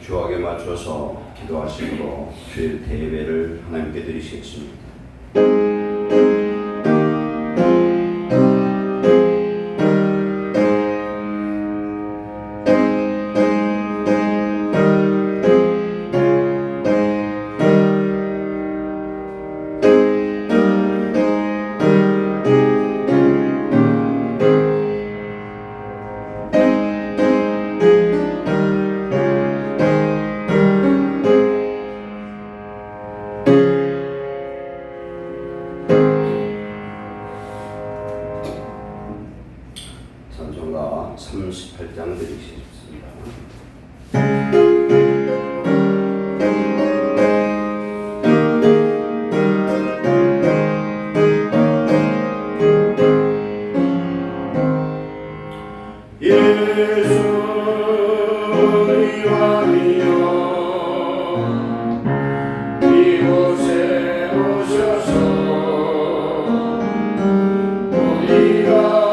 주악에 맞춰서 기도하심으로 주일 대회를 하나님께 드리시겠습니다. 찬송가 38장 드리시겠습니다. 예수 우리 왕이여 이곳에 오셔서 우리가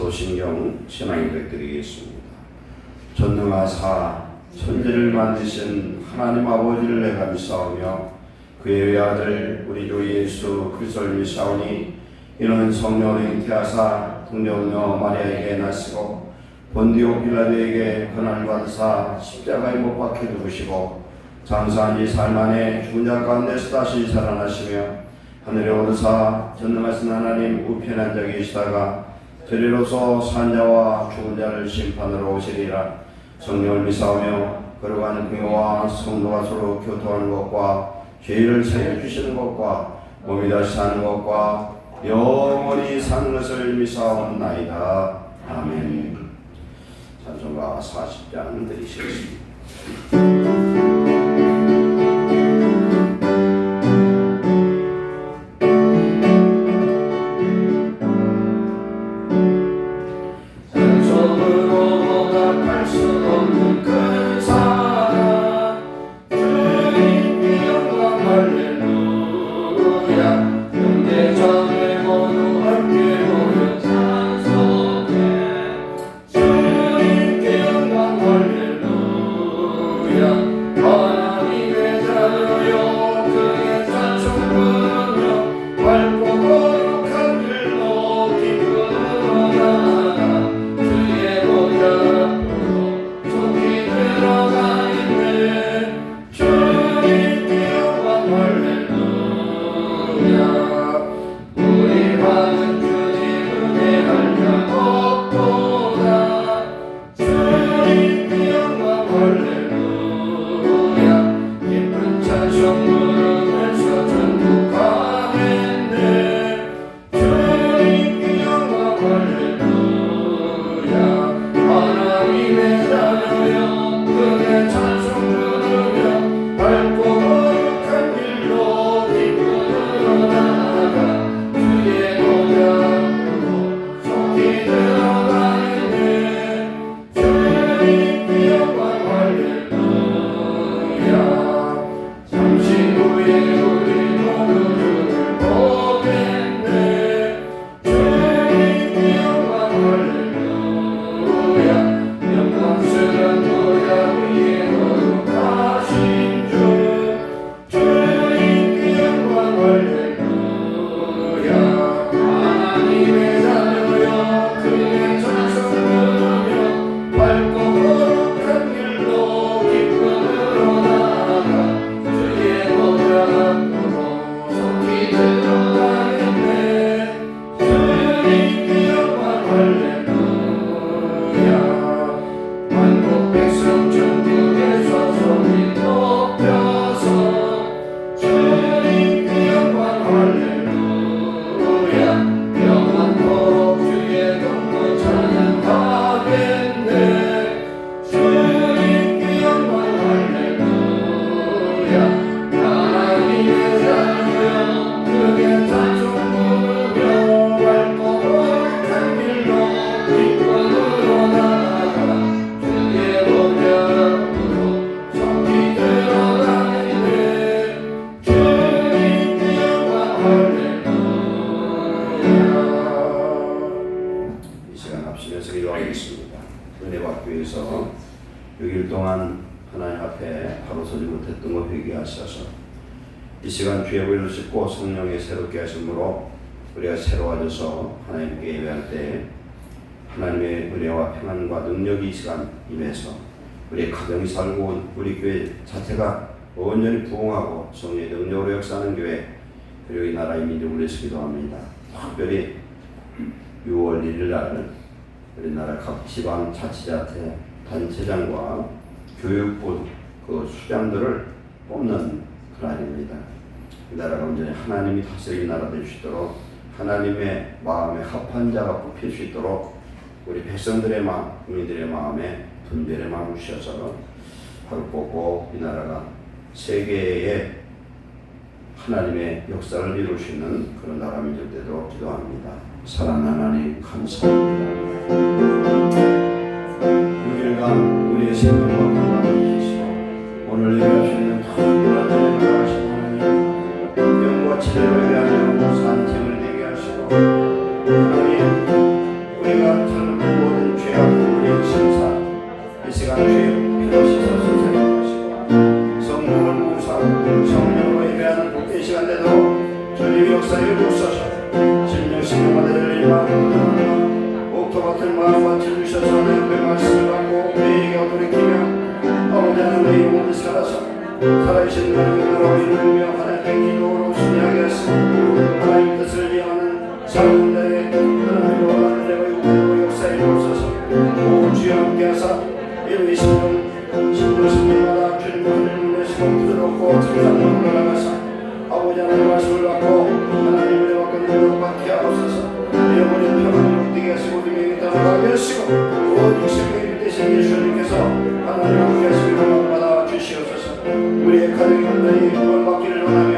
사도신경 신앙고백 드리겠습니다. 전능하사 천지를 만드신 하나님 아버지를 내가 믿사오며 그의 외아들 우리 주 예수 그리스도를 믿사오니 이는 성령으로 잉태하사 동정녀 마리아에게 나시고 본디오 빌라도에게 고난을 받으사 십자가에 못 박혀 죽으시고 장사한 지 사흘 만에 죽은 자 가운데서 다시 살아나시며 하늘에 오르사 전능하신 하나님 우편에 앉아 계시다가 저리로서 산자와 죽은 자를 심판으로 오시리라. 성령을 믿사오며 거룩한 공회와 성도가 서로 교통하는 것과 죄를 사해 주시는 것과 몸이 다시 사는 것과 영원히 사는 것을 믿사옵나이다. 아멘. 찬송가 40장 드리시겠습니다. 주님께 영광 할렐루야. 앞에 바로 서지 못했던 것 회개하셔서 이 시간 주의 보혈로 씻고 성령의 새롭게 하심으로 우리가 새로워져서 하나님께 예배할 때 하나님의 은혜와 평안과 능력이 이 시간 임해서 우리의 가정이 살고 우리 교회 자체가 온전히 부흥하고 성령의 능력으로 역사하는 교회, 그리고 이 나라의 민족을 위해서 기도합니다. 특별히 6월 1일 날 우리나라 각 지방 자치자체 단체장과 교육부 그 수장들을 뽑는 그날입니다. 이 나라가 온전히 하나님이 다스리는 나라 될 수 있도록 하나님의 마음에 합한 자가 뽑힐 수 있도록 우리 백성들의 마음, 국민들의 마음에 분별의 마음을 주셔서 바로 뽑고 이 나라가 세계에 하나님의 역사를 이룰 수 있는 그런 나라 민족 되도록 기도합니다. 사랑하는 하나님 감사합니다. 6일간 우리의 생명과 건강을 주시고 오늘 예배할 수 있는 특별한 은혜를 하신 하나님, 영과 지혜로 예배하며 산책을 되게 하시고 하나님, 우리가 잘못한 모든 죄악 우리의 심사 이 시간 죄 피로 씻어서 사용하시고 성령을 부사하고 성령으로 예배하는 복된 시간 되도록 주님의 역사를 주소서. 신령마다 열린 마음, 옥토 같은 마음과 주셔서 내 옆에 말씀을 받고 우리에게 돌이키며 아버지 하나님의 영혼이 살아서 살아계신 하나님으로 이루며 하나님의 기도로 순리하게 하시고 하나님 뜻을 이행하는 삶은 자의 하나님의 원하는 내가 육체로 역사에 오소서. 오 주여 함께하사 이루의 신령마다 주님과 하늘을 내시고 부드럽고 정상으로 올라가사 아버지 하나님의 말씀을 받고 하나님의 은혜와 능력을 받게 하옵소서. 영원히 평안을 얻게 하시고 우리에게 따라가게 하시고 온 생명이 되신 예수님께서 하나님 함께 하시고 영광받아 주시옵소서. 우리의 가정이 온전히 구원받기를 원하며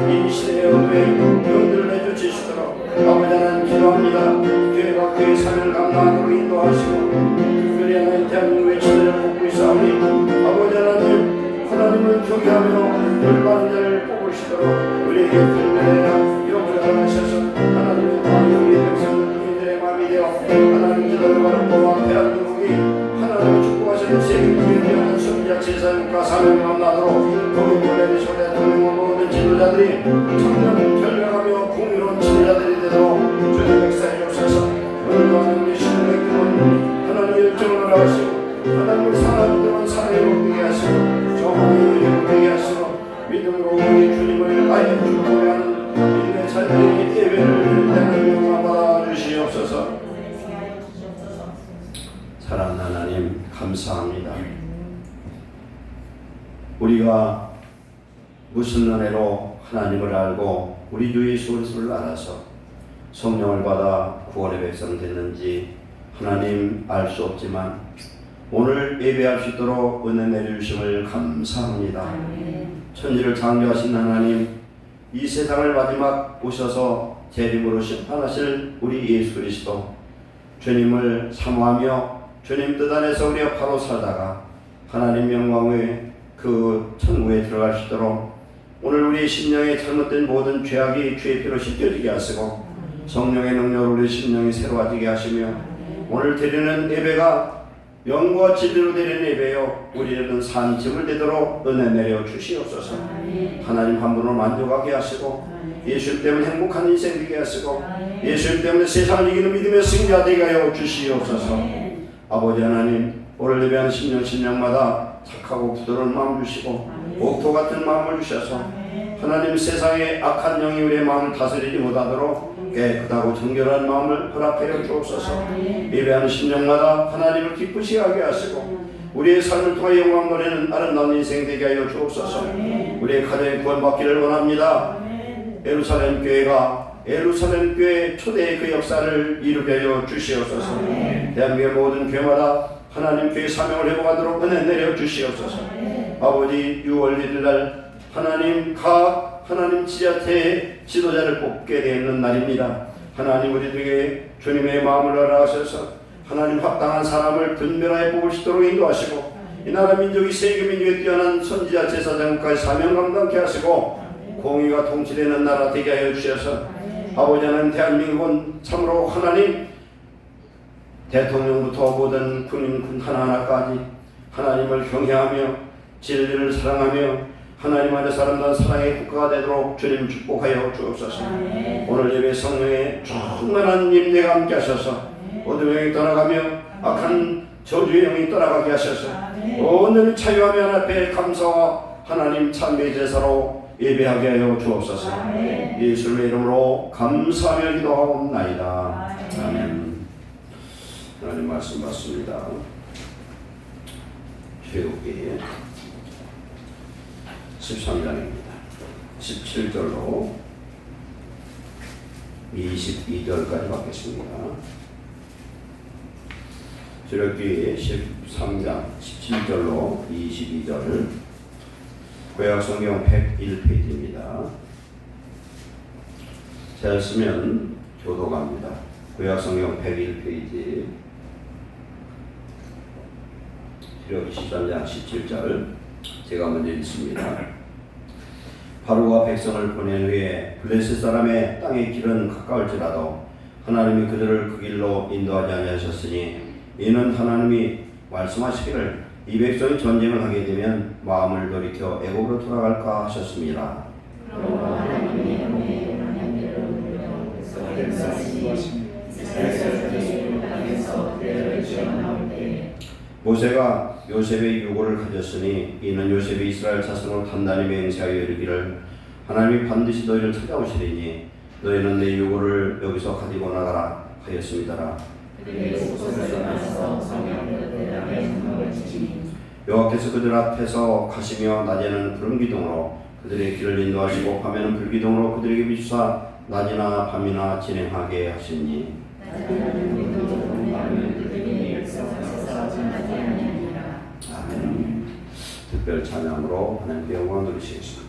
이 시대의 어둠에 영들을 내주시도록 아버지 하나님 기도합니다. 교회가 그의 삶을 감당하도록 인도하시고 특별히 하나님 대한민국의 지도를 뽑고 있사오니 아버지 하나님을 경외하며 올바른 자를 뽑으시도록 우리에게 분별해야 영을 알아가셔서 하나님의 마음이 백성들 국민들의 마음이 되어 하나님 지도를 바라보아 대한민국이 하나님의 축복하시는 세계주의 되어는 성자 제사님과 사명을 만나도록 거기 보내주시고 대통령과 모든 지도자들이 청년 결명하며 공의로운 지도자들이 되도록 주님 역사에 주셔서 오늘도 하나님의 신령의 기본 하나님의 열정을 하시고 하나님을 사랑하는 사랑에 먹게 하시고 정황이 이루게 하시고 믿음으로 우리 주님을 아예 주님을 하는 믿음의 자들이 예배를 드리는 영광 받아 주시옵소서. 사랑하는 하나님 감사합니다. 우리가 무슨 은혜로 하나님을 알고 우리 주 예수 그리스도를 알아서 성령을 받아 구원의 백성 됐는지 하나님 알 수 없지만 오늘 예배할 수 있도록 은혜 내려주심을 감사합니다. 천지를 창조하신 하나님, 이 세상을 마지막 오셔서 재림으로 심판하실 우리 예수 그리스도 주님을 사모하며 주님 뜻 안에서 우리가 바로 살다가 하나님 영광의 그 천국에 들어갈 수 있도록 오늘 우리 심령에 잘못된 모든 죄악이 주의 피로 씻겨지게 하시고 성령의 능력으로 우리 심령이 새로워지게 하시며 오늘 드리는 예배가 영과 진리로 드리는 예배요 우리는 산증을 되도록 은혜 내려 주시옵소서. 하나님 한 분으로 만족하게 하시고 예수님 때문에 행복한 인생 되게 하시고 예수님 때문에 세상을 이기는 믿음의 승자 되게 하여 주시옵소서. 아버지 하나님, 오늘 예배하는 신령마다 착하고 부드러운 마음 주시고 옥토 같은 마음을 주셔서 하나님 세상의 악한 영이 우리의 마음을 다스리지 못하도록 깨끗하고 정결한 마음을 허락하여 주옵소서. 예배하는 심령마다 하나님을 기쁘시게 하게 하시고 우리의 삶을 통해 영광 노래는 아름다운 인생 되게 하여 주옵소서. 우리의 가정이 구원받기를 원합니다. 예루살렘 교회 초대의 그 역사를 이루게 하여 주시옵소서. 대한민국의 모든 교회마다 하나님 교회 사명을 회복하도록 은혜 내려 주시옵소서. 아버지 6월 1일 날 하나님 지자체의 지도자를 뽑게 되는 날입니다. 하나님 우리들에게 주님의 마음을 알아가셔서 하나님 합당한 사람을 분별하여 뽑을 수 있도록 인도하시고 이 나라 민족이 세계 민족에 뛰어난 선지자 제사장까지 사명 감당케 하시고 공의가 통치되는 나라 되게 하여 주셔서 아버지 하나님 대한민국은 참으로 하나님 대통령부터 모든 군인 하나하나까지 하나님을 경외하며 진리를 사랑하며 하나님 안에 사람들은 사랑의 국가가 되도록 주님 축복하여 주옵소서. 오늘 예배 성령의 충만한 임재가 함께 하셔서 어둠의 영이 떠나가며 악한 저주의 영이 떠나가게 하셔서 오늘 자유하며 하나님 앞에 감사와 하나님 찬미의 제사로 예배하게 하여 주옵소서. 예수님의 이름으로 감사하며 기도하옵나이다. 아멘. 하나님 말씀 받습니다. 출애굽기 13장입니다. 17절로 22절까지 받겠습니다. 출애굽기 13장 17절로 22절, 구약성경 101페이지입니다. 잘 쓰면 교도갑니다. 구약성경 101페이지, 출애굽기 13장 17절, 제가 먼저 읽습니다. 바로가 백성을 보낸 후에 블레셋 사람의 땅의 길은 가까울지라도 하나님이 그들을 그 길로 인도하지 아니하셨으니 이는 하나님이 말씀하시기를 이 백성이 전쟁을 하게 되면 마음을 돌이켜 애굽으로 돌아갈까 하셨습니다. 모세가 요셉의 유고를 가졌으니 이는 요셉이 이스라엘 자손으로 단단히 맹세하여 이르기를 하나님이 반드시 너희를 찾아오시리니 너희는 내 유고를 여기서 가지고 나가라 하였습니다라. 여호와께서 그들 앞에서 가시며 낮에는 푸른 기둥으로 그들의 길을 인도하시고 밤에는 불기둥으로 그들에게 비추사 낮이나 밤이나 진행하게 하시니 아멘. 특별 찬양으로 하나님께 영광 돌리시겠습니다.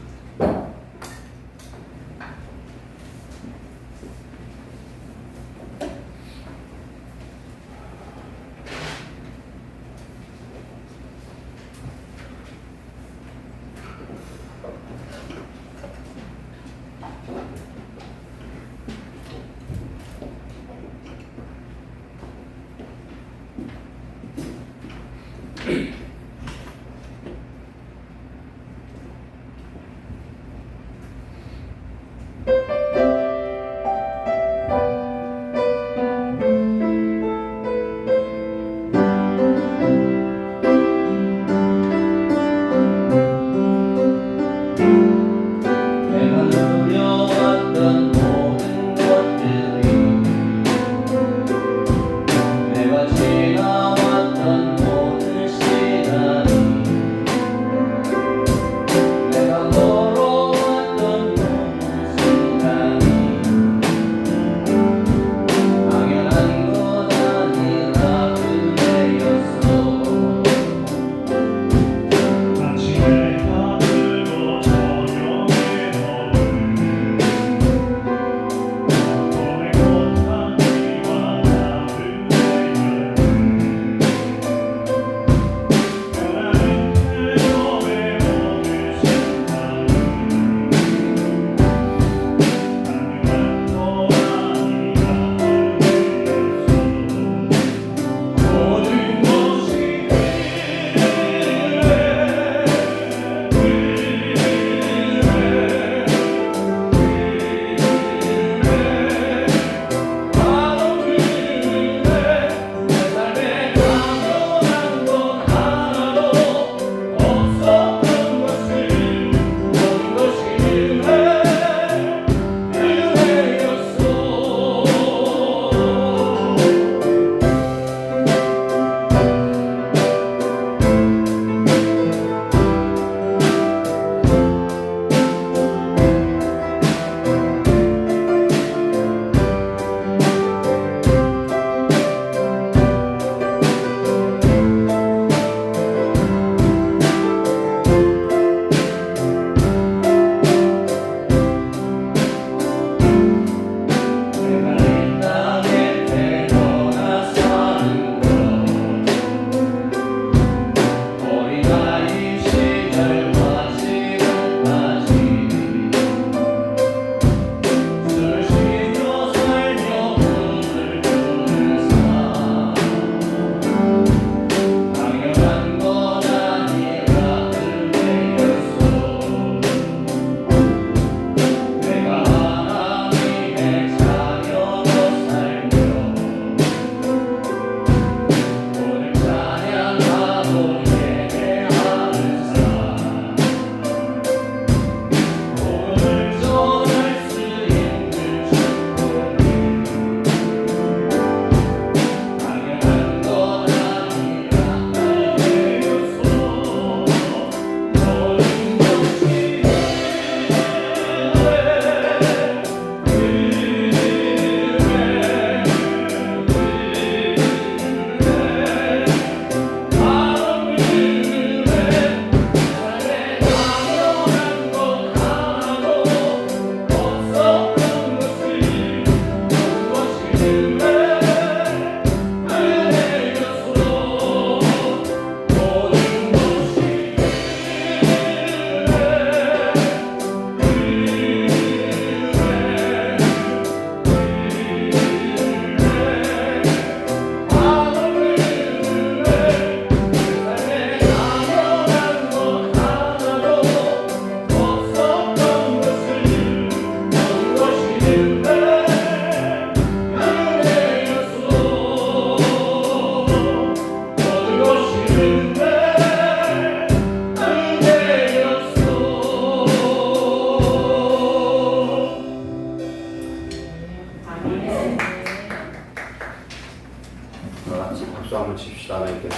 박수 한번 칩시다. 하나님께.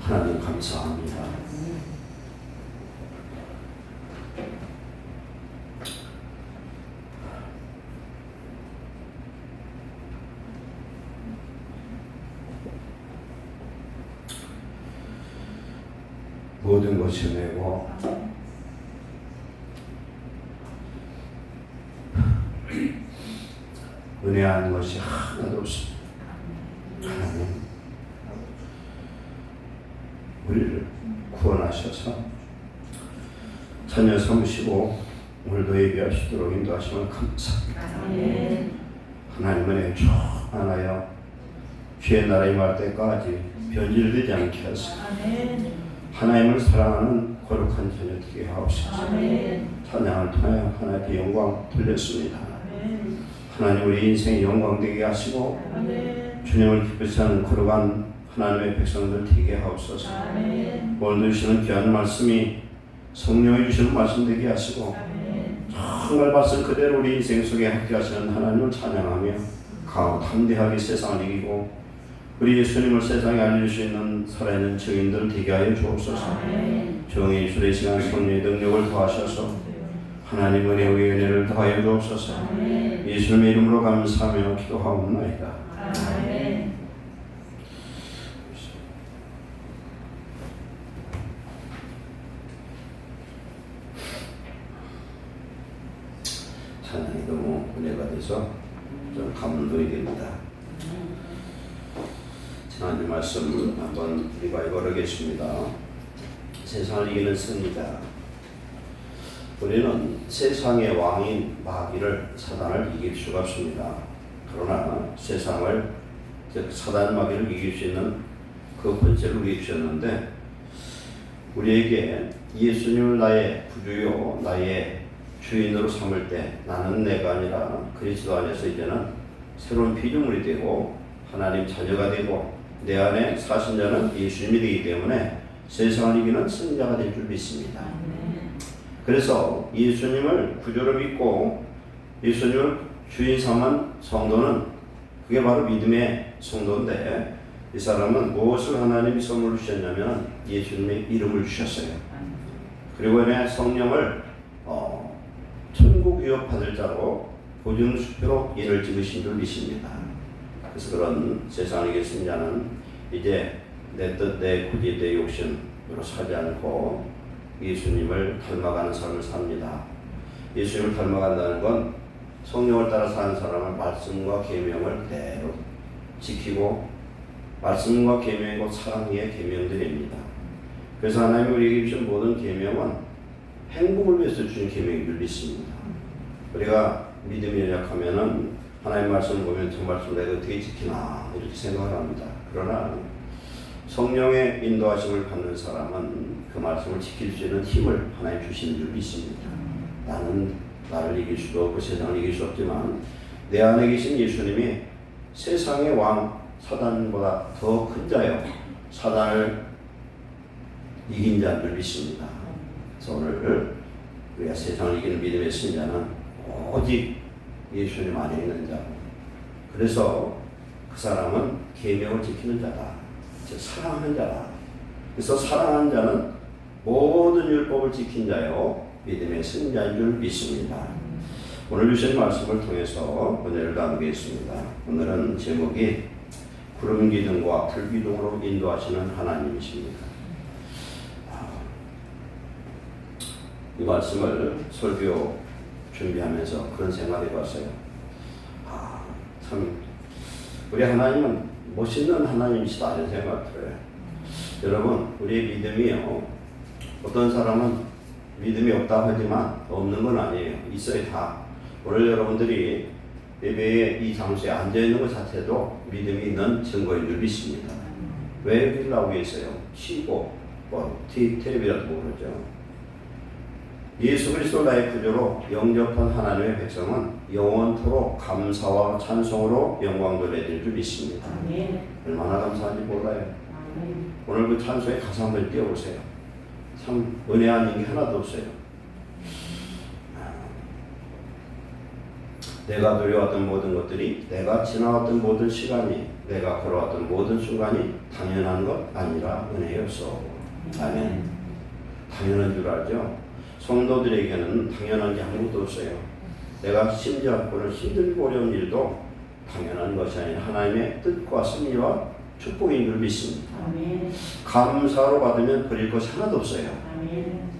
하나님 감사합니다. 모든 것이 내고 은혜한 것이 하나도 없습니다. 하나님 우리를 구원하셔서 자녀 삼으시고 오늘도 예배하시도록 인도하시면 감사합니다. 하나님은 은혜 충만하여 주의 나라 임할 때까지 변질되지 않게 하시고 하나님을 사랑하는 거룩한 자녀 되게 하옵소서. 찬양을 통하여 하나님께 영광 돌렸습니다. 하나님 우리 인생의 영광 되게 하시고 주님을 기쁘시 하는 거룩한 하나님의 백성들 되게 하옵소서. 오늘도 주시는 귀한 말씀이 성령이 주시는 말씀 되게 하시고 정말 말씀 그대로 우리 인생 속에 함께하시는 하나님을 찬양하며 강하고 담대하게 세상을 이기고 우리 예수님을 세상에 알릴 수 있는 살아있는 증인들 되게 하여 주옵소서. 정의 예술의 시간 성령의 능력을 더하셔서 하나님 은혜의 은혜를 더하여 주옵소서. 예수님의 이름으로 감사하며 기도하옵나이다. 찬양이 너무 은혜가 돼서 좀 감동이 됩니다. 하나님 말씀 한번 리바이벌 하겠습니다. 세상을 이기는 승리자. 우리는 세상의 왕인 마귀를 사단을 이길 수가 없습니다. 그러나 세상을 즉 사단 마귀를 이길 수 있는 그 권세를 우리에게 주셨는데 우리에게 예수님을 나의 구주요 나의 주인으로 삼을 때 나는 내가 아니라 그리스도 안에서 이제는 새로운 피조물이 되고 하나님 자녀가 되고 내 안에 사신 자는 예수님이 되기 때문에 세상을 이기는 승자가 될 줄 믿습니다. 그래서 예수님을 구주로 믿고 예수님을 주인 삼은 성도는 그게 바로 믿음의 성도인데 이 사람은 무엇을 하나님이 선물로 주셨냐면 예수님의 이름을 주셨어요. 그리고 내 성령을 천국 유업 받을 자로 보증수표로 이를 찍으신 줄 믿습니다. 그래서 그런 세상을 이길 자는 이제 내 뜻, 내 고집, 내 욕심으로 살지 않고 예수님을 닮아가는 삶을 삽니다. 예수님을 닮아간다는 건 성령을 따라 사는 사람은 말씀과 계명을 그대로 지키고 말씀과 계명이 곧 사랑의 계명들입니다. 그래서 하나님이 우리에게 주신 모든 계명은 행복을 위해서 주신 계명인 줄 믿습니다. 우리가 믿음이 연약하면은 하나님 말씀을 보면 저 말씀 내가 어떻게 지키나 이렇게 생각을 합니다. 그러나 성령의 인도하심을 받는 사람은 그 말씀을 지킬 수 있는 힘을 하나님 주시는 줄 믿습니다. 나는 나를 이길 수도 없고 세상을 이길 수 없지만 내 안에 계신 예수님이 세상의 왕 사단보다 더 큰 자요 사단을 이긴 자인 줄 믿습니다. 그래서 오늘 우리가 세상을 이기는 믿음의 승자는 오직 예수님 안에 있는 자고 그래서 그 사람은 계명을 지키는 자다. 즉 사랑하는 자다. 그래서 사랑하는 자는 모든 율법을 지킨 자요 믿음의 승자인 줄 믿습니다. 오늘 주신 말씀을 통해서 은혜를 나누겠습니다. 오늘은 제목이 구름 기둥과 불 기둥으로 인도하시는 하나님이십니다. 이 말씀을 설교 준비하면서 그런 생각을 해봤어요. 참 우리 하나님은 멋있는 하나님이시다 이런 생각이 들어요. 여러분 우리의 믿음이요 어떤 사람은 믿음이 없다 하지만 없는 건 아니에요. 있어요 다. 오늘 여러분들이 예배의 이 장소에 앉아있는 것 자체도 믿음이 있는 증거인 줄 믿습니다. 왜 여기를 나오고 있어요? 쉬고 텔레비라도 보고 그러죠. 예수 그리스도 나의 구주로 영접한 하나님의 백성은 영원토록 감사와 찬송으로 영광 돌려드릴 줄 믿습니다. 얼마나 감사한지 몰라요. 오늘 그 찬송의 가사 한번 띄워보세요. 참 은혜한 일이 하나도 없어요. 내가 누려왔던 모든 것들이, 내가 지나왔던 모든 시간이, 내가 걸어왔던 모든 순간이 당연한 것 아니라 은혜였어. 아멘. 당연한 줄 알죠? 성도들에게는 당연한 게 아무것도 없어요. 내가 심지어 오늘 힘들고 어려운 일도 당연한 것이 아니라 하나님의 뜻과 섭리와 축복인 줄 믿습니다. 아멘. 감사로 받으면 버릴 것이 하나도 없어요. 아멘.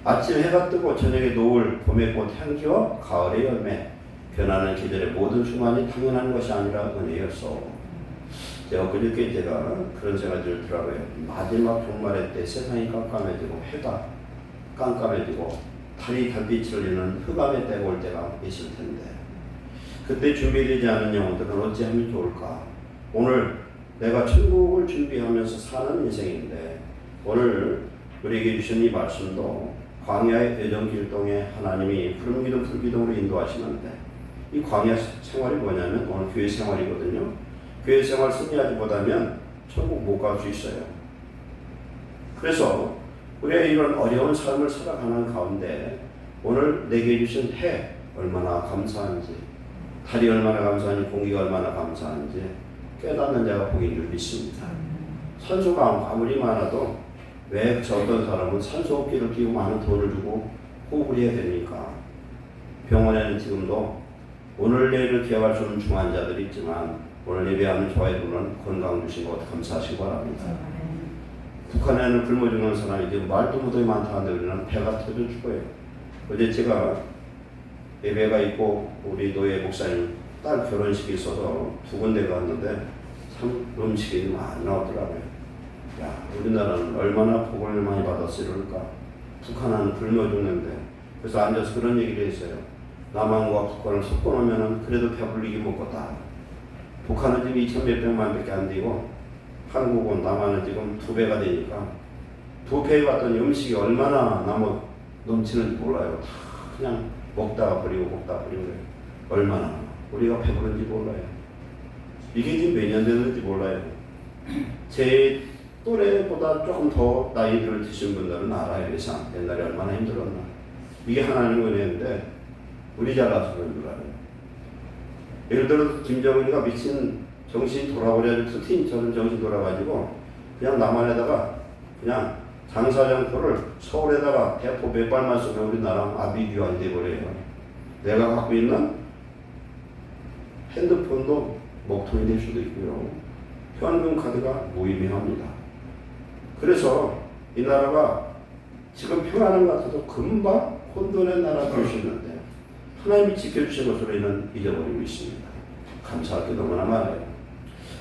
아침 해가 뜨고 저녁에 노을, 봄의 꽃 향기와 가을의 열매, 변하는 계절의 모든 순간이 당연한 것이 아니라 은혜였어. 제가 그저께 그런 생각이 들더라고요. 마지막 종말의 때 세상이 깜깜해지고 해가 깜깜해지고 달이 달빛을 흘리는 흑암의 때가 올 때가 있을 텐데, 그때 준비되지 않은 영혼들은 어찌하면 좋을까? 오늘 내가 천국을 준비하면서 사는 인생인데, 오늘 우리에게 주신 이 말씀도 광야의 애정길동에 하나님이 푸른기둥 풀기둥으로 인도하시는데, 이 광야 생활이 뭐냐면 오늘 교회 생활이거든요. 교회 생활 승리하지 못하면 천국 못 갈 수 있어요. 그래서 우리가 이런 어려운 삶을 살아가는 가운데 오늘 내게 주신 해 얼마나 감사한지, 달이 얼마나 감사한지, 공기가 얼마나 감사한지 깨닫는 자가 복인 줄 믿습니다. 산소가 아무리 많아도 왜 저 어떤 사람은 산소호흡기를 끼고 많은 돈을 주고 호흡을 해야 됩니까? 병원에는 지금도 오늘 내일을 기약할 수 없는 중환자들이 있지만 오늘 예배하는 저와 여러분은 건강 주신 것 감사하시기 바랍니다. 북한에는 굶어 죽는 사람이 지금 말도 못하게 많다는데 우리는 배가 터져 죽어요. 어제 제가 예배가 있고 우리 노예 목사님 딸 결혼식이 있어서 두 군데 갔는데 참 음식이 많이 나오더라고요. 야, 우리나라는 얼마나 복을 많이 받았을까. 북한은 굶어 죽는데. 그래서 앉아서 그런 얘기를 했어요. 남한과 북한을 섞어놓으면 그래도 배불리게 먹겠다. 북한은 지금 2천 몇백만 밖에 안 되고 한국은 남한은 지금 2배가 되니까 2배에 봤더니 음식이 얼마나 넘치는지 몰라요. 다 그냥 먹다가 버리고 얼마나 우리가 배부른지 몰라요. 이게 지금 몇 년 됐는지 몰라요. 제 또래보다 조금 더 나이를 드신 분들은 알아요. 이상 옛날에 얼마나 힘들었나. 이게 하나님의 은혜인데 우리 잘나서 그런 줄 알아요. 예를 들어 김정은이가 미친 정신이 돌아버려가지고 투틴처럼 정신 돌아가지고 그냥 남한에다가 그냥 장사장터를 서울에다가 대포 몇 발만 쏘면 우리나라 아비규환이 돼버려요. 내가 갖고 있는 핸드폰도 먹통이 될 수도 있고요. 현금 카드가 무의미합니다. 그래서 이 나라가 지금 평안한 것 같아도 금방 혼돈의 나라 될 수 있는데 하나님이 지켜주신 것으로 우리는 잊어버리고 있습니다. 감사할 게 너무나 많아요.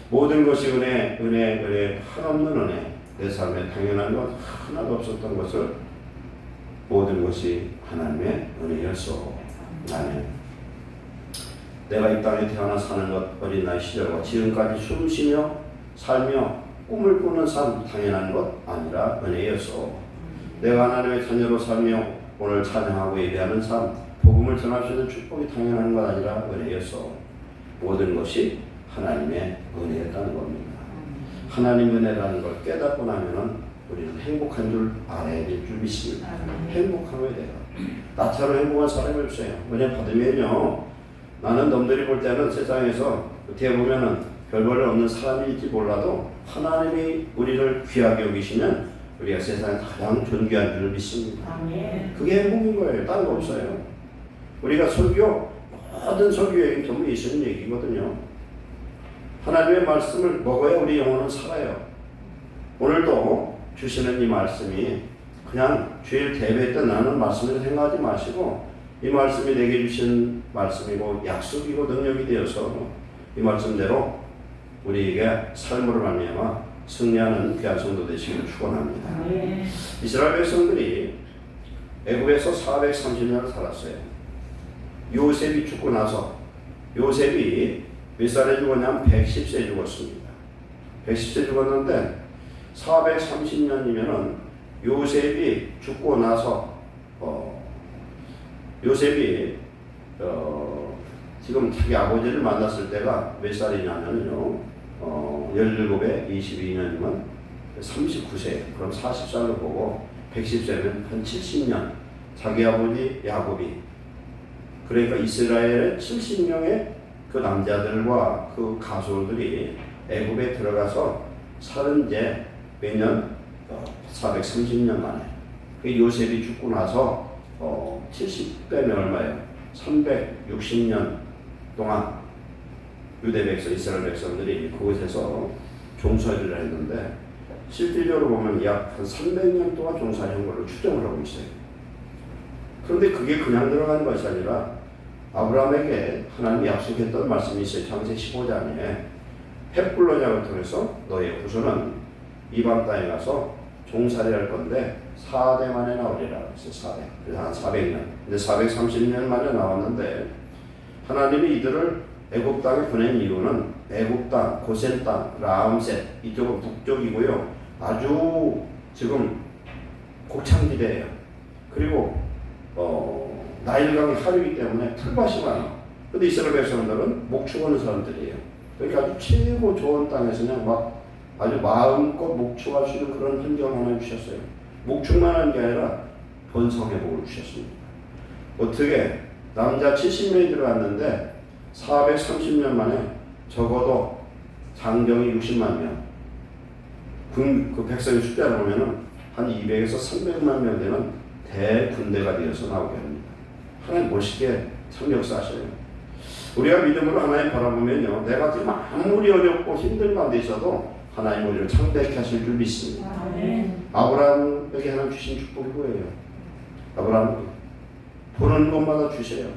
모든 것이 은혜, 한없는 은혜, 내 삶에 당연한 것 하나도 없었던 것을 모든 것이 하나님의 은혜였어. 아멘. 내가 이 땅에 태어나 사는 것, 어린 나이 시절과 지금까지 숨쉬며 살며 꿈을 꾸는 삶 당연한 것 아니라 은혜였어. 내가 하나님의 자녀로 살며 오늘 찬양하고 예배하는 삶, 복음을 전할 수 있는 축복이 당연한 것 아니라 은혜였어. 모든 것이 하나님의 은혜였다는 겁니다. 하나님 은혜라는 걸 깨닫고 나면은 우리는 행복한 줄 알아야 될 줄 믿습니다. 행복하면 돼요. 나처럼 행복한 사람이 없어요. 은혜 받으면요, 나는 남들이 볼 때는 세상에서 어떻게 보면은 별 볼일 없는 사람일지 몰라도 하나님이 우리를 귀하게 여기시면 우리가 세상에 가장 존귀한 줄 믿습니다. 그게 행복인 거예요. 딴 거 없어요. 우리가 모든 설교에 전부 있는 얘기거든요. 하나님의 말씀을 먹어야 우리 영혼은 살아요. 오늘도 주시는 이 말씀이 그냥 주일 대회 때 나는 말씀을 생각하지 마시고 이 말씀이 내게 주신 말씀이고 약속이고 능력이 되어서 이 말씀대로 우리에게 삶으로 말미암아 승리하는 귀한 성도 되시기를 축원합니다. 이스라엘 백성들이 애굽에서 430년을 살았어요. 요셉이 죽고 나서 요셉이 몇 살에 죽었냐면 110세에 죽었습니다. 110세에 죽었는데 430년이면은 요셉이 죽고 나서 요셉이 지금 자기 아버지를 만났을 때가 몇 살이냐면요. 17에 22년이면 39세. 그럼 40살로 보고 110세면 한 70년. 자기 아버지 야곱이 그러니까 이스라엘의 70명의 그 남자들과 그 가솔들이 애굽에 들어가서 살은 이제 몇 년? 430년 만에. 요셉이 죽고 나서 70배면 얼마예요? 360년 동안 유대 백성, 이스라엘 백성들이 그곳에서 종살이를 했는데 실질적으로 보면 약 한 300년 동안 종살이한 걸로 추정을 하고 있어요. 그런데 그게 그냥 들어가는 것이 아니라 아브라함에게 하나님이 약속했던 말씀이 있어요. 창세기 15장에 헷불로냐를 통해서 너의 후손은 이방 땅에 가서 종살이할 건데 4대 만에 나오리라 그랬어요. 4대. 그래서 한 400년. 근데 430년 만에 나왔는데 하나님이 이들을 애굽 땅에 보낸 이유는 애굽 땅, 고센 땅, 라암셋 이쪽은 북쪽이고요. 아주 지금 곡창지대예요. 그리고 나일강이 하류이기 때문에 풀밭이 많아. 근데 이스라엘 백성들은 목축하는 사람들이에요. 그러니까 아주 최고 좋은 땅에서 그냥 막 아주 마음껏 목축할 수 있는 그런 환경을 하나 주셨어요. 목축만 한 게 아니라 번성의 복을 주셨습니다. 어떻게 남자 70명이 들어갔는데 430년 만에 적어도 장정이 60만 명, 그 백성의 숫자를 보면은 한 200에서 300만 명 되는 대군대가 되어서 나오게 합니다. 하나님 멋있게 참 역사하셔요. 우리가 믿음으로 하나님 바라보면요, 내가 지금 아무리 어렵고 힘든 가운데 있어도 하나님 우리를 창대케 하실 줄 믿습니다. 아브라함에게 하나님 주신 축복이 뭐예요? 아브라함 보는 곳마다 주세요.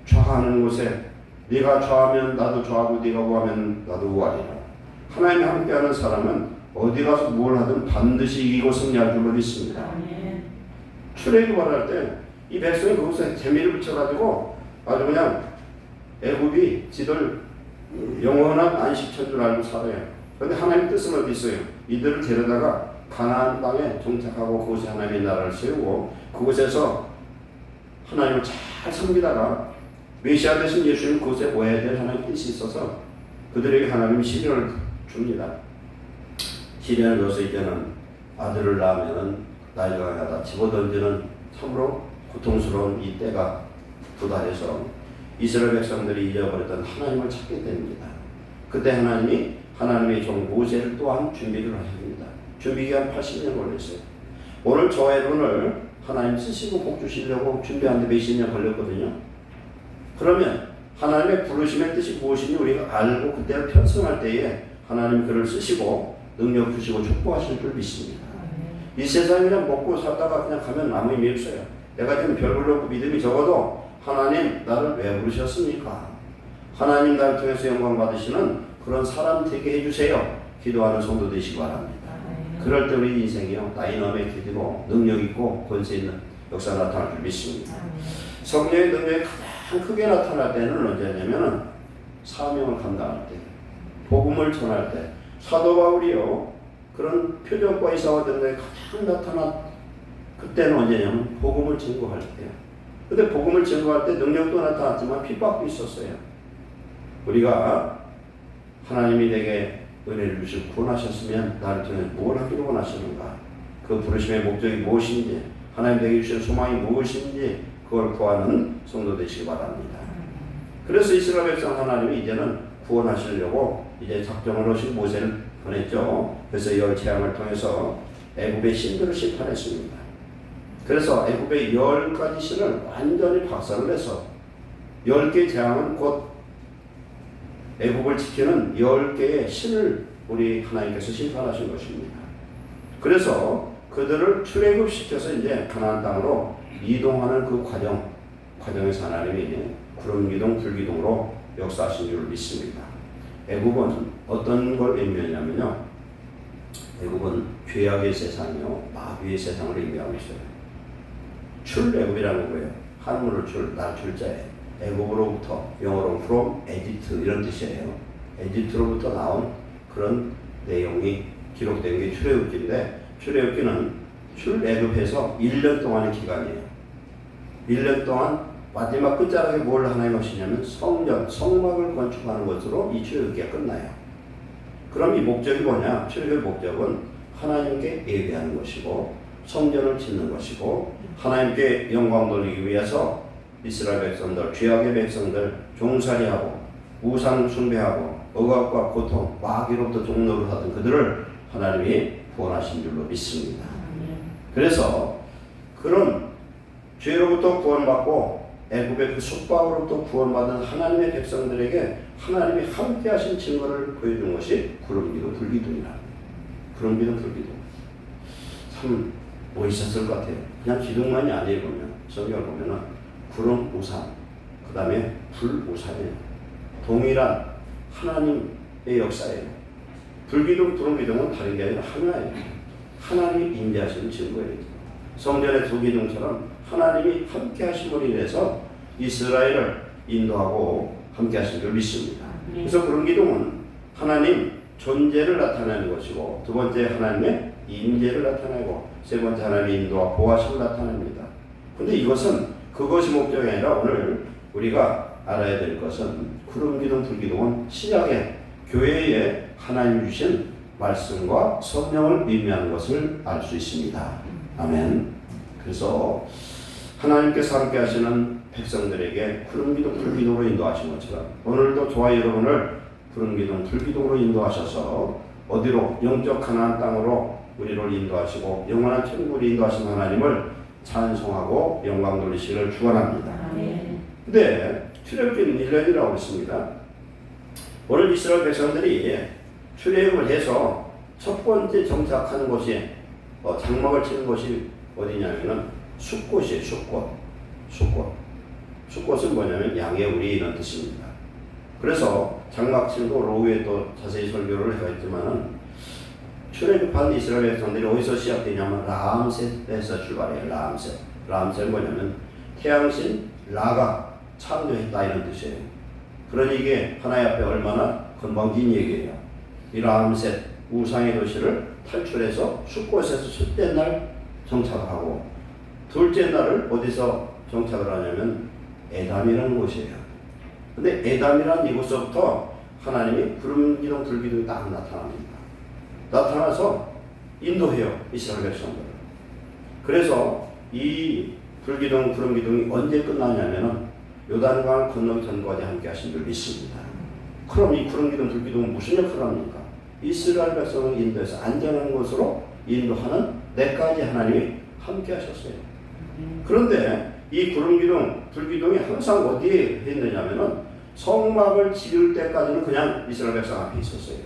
좌하는 곳에 네가 좌하면 나도 좌하고 네가 우하면 나도 우하리라. 하나님이 함께하는 사람은 어디 가서 뭘 하든 반드시 이기고 승리할 줄로 믿습니다. 출애굽을 할 때 이 백성이 그곳에 재미를 붙여가지고 아주 그냥 애굽이 지들 영원한 안식처인 줄 알고 살아요. 그런데 하나님 뜻은 어디 있어요? 이들을 데려다가 가나안 땅에 정착하고 그곳에 하나님의 나라를 세우고 그곳에서 하나님을 잘 섬기다가 메시아 되신 예수님 그곳에 모여야 될 하나님의 뜻이 있어서 그들에게 하나님이 시련을 줍니다. 시련을 줘서 이제는 아들을 낳으면 나이가 가다 집어던지는 참으로 고통스러운 이 때가 도달해서 이스라엘 백성들이 잊어버렸던 하나님을 찾게 됩니다. 그때 하나님이 하나님의 종 모세를 또한 준비를 하십니다. 준비기간 80년 걸렸어요. 오늘 저의 눈을 하나님 쓰시고 복 주시려고 준비하는데 몇십 년 걸렸거든요. 그러면 하나님의 부르심의 뜻이 무엇인지 우리가 알고 그때를 편성할 때에 하나님 그를 쓰시고 능력 주시고 축복하실 줄 믿습니다. 이 세상에 그냥 먹고 살다가 그냥 가면 아무 의미 없어요. 내가 지금 별걸 없고 믿음이 적어도 하나님 나를 왜 부르셨습니까? 하나님 나를 통해서 영광 받으시는 그런 사람 되게 해주세요. 기도하는 성도 되시기 바랍니다. 그럴 때 우리 인생이요 다이너믹해지고 능력 있고 권세 있는 역사 나타날 줄 믿습니다. 성령의 능력이 가장 크게 나타날 때는 언제냐면은 사명을 감당할 때, 복음을 전할 때, 사도 바울이요 그런 표적과 이사와 능력이 가장 나타난 그때는 언제냐면 복음을 증거할 때요. 근데 복음을 증거할 때 능력도 나타났지만 핍박도 있었어요. 우리가 하나님이 내게 은혜를 주시고 구원하셨으면 나를 통해 뭘 하기로 원하시는가? 그 부르심의 목적이 무엇인지, 하나님 내게 주신 소망이 무엇인지 그걸 구하는 성도 되시기 바랍니다. 그래서 이스라엘 백성 하나님이 이제는 구원하시려고 이제 작정을 하신 모세를 보냈죠. 그래서 열 재앙을 통해서 애굽의 신들을 심판했습니다. 그래서 애굽의 10가지 신을 완전히 박살을 내서 10개 재앙은 곧 애굽을 지키는 10개의 신을 우리 하나님께서 심판하신 것입니다. 그래서 그들을 출애굽시켜서 이제 가나안 땅으로 이동하는 그 과정에서 하나님이 구름 기둥, 불 기둥으로 역사하신 줄 믿습니다. 애굽은 어떤 걸 의미하냐면요, 애굽은 죄악의 세상이요 마귀의 세상을 의미하고 있어요. 출애굽이라는 거예요. 한문으로 날 출자예요. 애굽으로부터, 영어로 from 에집트 이런 뜻이에요. 에집트로부터 나온 그런 내용이 기록된 게 출애굽기인데, 출애굽기는 출애굽해서 1년 동안의 기간이에요. 1년 동안 마지막 끝자락에 뭘 하나님 하시냐면 성전, 성막을 건축하는 것으로 이 출애굽기가 끝나요. 그럼 이 목적이 뭐냐? 출애굽의 목적은 하나님께 예배하는 것이고 성전을 짓는 것이고 하나님께 영광 돌리기 위해서 이스라엘 백성들, 죄악의 백성들 종살이하고 우상 숭배하고 억압과 고통, 마귀로부터 종노를 하던 그들을 하나님이 구원하신 줄로 믿습니다. 그래서 그런 죄로부터 구원받고 애굽의 그 속박으로부터 구원받은 하나님의 백성들에게 하나님이 함께하신 증거를 보여준 것이 구름기둥 불기둥이라. 구름기둥 불기둥 참 멋있었을 것 같아요. 그냥 기둥만이 아니에요. 보면 성경을 보면은 구름 우산, 그 다음에 불 우산이에요. 동일한 하나님의 역사예요. 불기둥 구름기둥은 다른 게 아니라 하나예요. 하나님이 임재하시는 증거예요. 성전의 두 기둥처럼 하나님이 함께 하심으로 인해서 이스라엘을 인도하고 함께 하신 줄 믿습니다. 그래서 그런 기둥은 하나님 존재를 나타내는 것이고, 두 번째 하나님의 임재를 나타내고, 세 번째 하나님의 인도와 보호하심을 나타냅니다. 그런데 이것은 그것이 목적이 아니라 오늘 우리가 알아야 될 것은 구름기둥 불기둥은 신약의 교회에 하나님 주신 말씀과 성령을 의미하는 것을 알 수 있습니다. 아멘. 그래서 하나님께서 함께 하시는 백성들에게 구름기둥 불기둥으로 인도하신 것처럼 오늘도 저와 여러분을 구름기둥 불기둥으로 인도하셔서 어디로? 영적 가나안 땅으로 우리를 인도하시고 영원한 천국으로 인도하신 하나님을 찬송하고 영광 돌리시기를 축원합니다. 근데 출애굽기는 1년이라고 했습니다. 오늘 이스라엘 백성들이 출애굽을 해서 첫 번째 정착하는 곳이 장막을 치는 곳이 어디냐면은 숫곳이에요. 숫곳은 뭐냐면 양의 우리 이런 뜻입니다. 그래서 장막 치는 거 로우에 또 자세히 설교를 해가있지만은 출애굽한 이스라엘 백성들이 어디서 시작되냐면 라암셋에서 출발해요. 라암셋 뭐냐면 태양신 라가 창조했다 이런 뜻이에요. 그러니 이게 하나님 앞에 얼마나 건방진 얘기예요. 이 라암셋 우상의 도시를 탈출해서 숫곳에서 첫째 날 정착을 하고 둘째 날을 어디서 정착을 하냐면 에담이라는 곳이에요. 근데 에담이라는 이곳서부터 하나님이 구름기둥 불기둥이 딱 나타납니다. 나타나서 인도해요. 이스라엘 백성들을. 그래서 이 불기둥 구름기둥이 언제 끝나냐면은 요단강을 건너기 전까지 함께 하신 줄 믿습니다. 그럼 이 구름기둥 불기둥은 무슨 역할을 합니까? 이스라엘 백성을 인도해서 안전한 곳으로 인도하는 데까지 하나님이 함께 하셨어요. 그런데 이 구름기둥 불기둥이 항상 어디에 있느냐면은 성막을 지을 때까지는 그냥 이스라엘 백성 앞에 있었어요.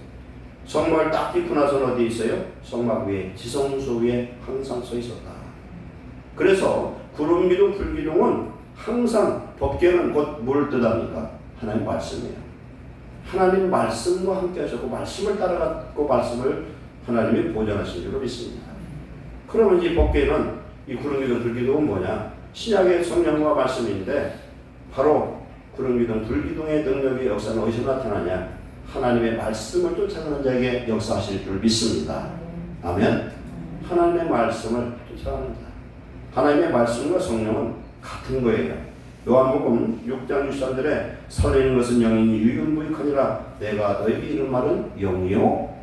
성막을 딱 짓고 나서는 어디 있어요? 성막 위에 지성소 위에 항상 서 있었다. 그래서 구름기둥 불기둥은 항상 법궤는 곧 뭘 뜻합니까? 하나님 말씀이에요. 하나님 말씀과 함께 하셨고 말씀을 따라갔고 말씀을 하나님이 보존하신 줄로 믿습니다. 그러면 이 법궤는 이 구름기둥 불기둥은 뭐냐? 신약의 성령과 말씀인데 바로 구름기둥 불기둥의 능력의 역사는 어디서 나타나냐? 하나님의 말씀을 쫓아가는 자에게 역사하실 줄 믿습니다. 아멘. 하나님의 말씀을 쫓아가는 자. 하나님의 말씀과 성령은 같은 거예요. 요한복음 6장 63절에 살아있는 것은 영이니 유일무이하니라 내가 너에게 이른 말은 영이요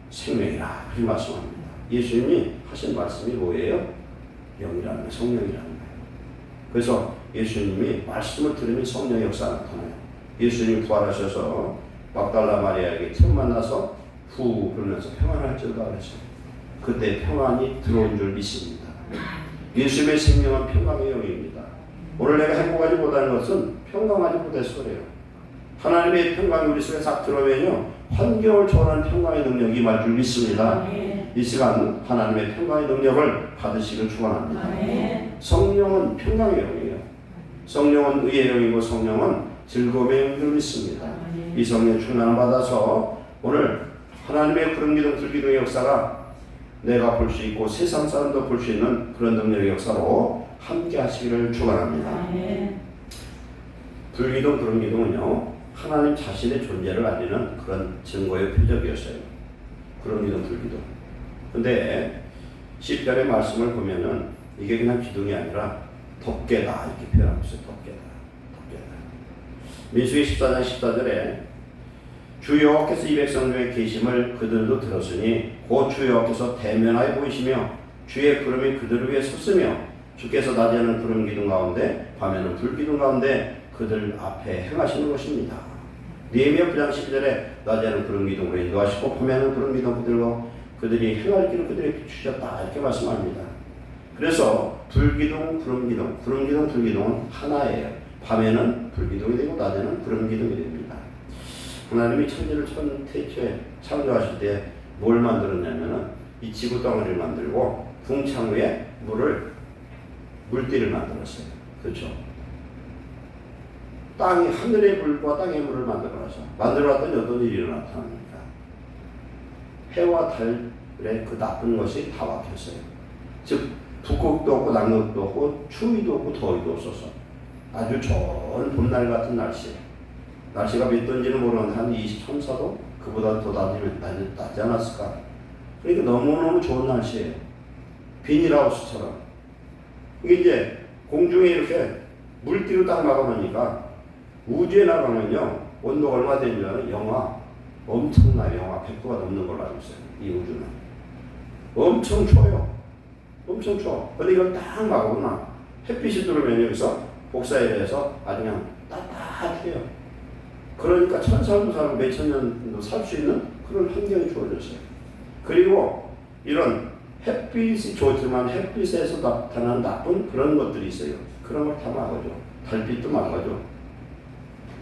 생명이라 그렇게 말씀합니다. 예수님이 하신 말씀이 뭐예요? 영이라는 거예요. 성령이라는 거예요. 그래서 예수님이 말씀을 들으면 성령의 역사가 나타나요. 예수님이 부활하셔서 막달라 마리아에게 처음 만나서 후 그러면서 평안할지어다 그랬어요. 그때 평안이 들어온 줄 믿습니다. 예수님의 생명은 평강의 영입니다. 오늘 내가 행복하지 못하는 것은 평강하지 못해서 그래요. 하나님의 평강이 우리 속에 싹 들어오면요 환경을 초월하는 평강의 능력이 임할 줄 믿습니다. 이 시간 하나님의 평강의 능력을 받으시길 축원합니다. 성령은 평강의 영이에요. 성령은 의의 영이고 성령은 즐거움의 영을 믿습니다. 이 성령 충만을 받아서 오늘 하나님의 구름기둥 불기둥의 역사가 내가 볼 수 있고 세상 사람도 볼 수 있는 그런 능력의 역사로 함께 하시기를 축원합니다. 불기둥 구름기둥은요 하나님 자신의 존재를 알리는 그런 증거의 표적이었어요. 구름기둥 불기둥. 근데 시편의 말씀을 보면은 이게 그냥 기둥이 아니라 덮개다 이렇게 표현하고 있어요. 덮개다. 민수기 14장 14절에 주 여호와께서 이 백성 중에 계심을 그들도 들었으니 곧 주 여호와께서 대면하여 보이시며 주의 구름이 그들을 위해 섰으며 주께서 낮에는 구름 기둥 가운데 밤에는 불 기둥 가운데 그들 앞에 행하시는 것입니다. 느헤미야 9장 12절에 낮에는 구름 기둥으로 인도하시고 밤에는 구름 기둥 그들로 그들이 행할 길을 그들에게 비추셨다 이렇게 말씀합니다. 그래서 불기둥, 구름 기둥, 구름 기둥, 불 기둥은 하나예요. 밤에는 불 기둥이 되고 낮에는 구름 기둥이 됩니다. 하나님이 천지를 태초에 창조하실 때 뭘 만들었냐면은 이 지구 덩어리를 만들고 궁창 위에 물띠를 만들었어요. 그렇죠? 땅이 하늘의 물과 땅의 물을 만들어놨더니 어떤 일이 나타납니까? 해와 달의 그 나쁜 것이 다 막혔어요. 즉 북극도 없고 남극도 없고 추위도 없고 더위도 없어서 아주 좋은 봄날 같은 날씨. 날씨가 몇 도인지는 모르는데 한 23, 4도? 그보다 더 낮지 않았을까? 그러니까 너무너무 좋은 날씨예요. 비닐하우스처럼. 이게 이제 공중에 이렇게 물띠로 딱 막아놓으니까 우주에 나가면요 온도가 얼마 되냐면 엄청나요. 영하 100도가 넘는 걸로 알고 있어요. 이 우주는 엄청 추워요. 엄청 추워. 근데 이걸 딱 막아놓으면 햇빛이 들어오면 여기서 복사에 대해서 아주 그냥 따뜻해요. 그러니까 천살도 살고 몇천 년도 살 수 있는 그런 환경이 주어졌어요. 그리고 이런 햇빛이 좋지만 햇빛에서 나타나는 나쁜 그런 것들이 있어요. 그런 걸 다 막아줘. 달빛도 막아줘.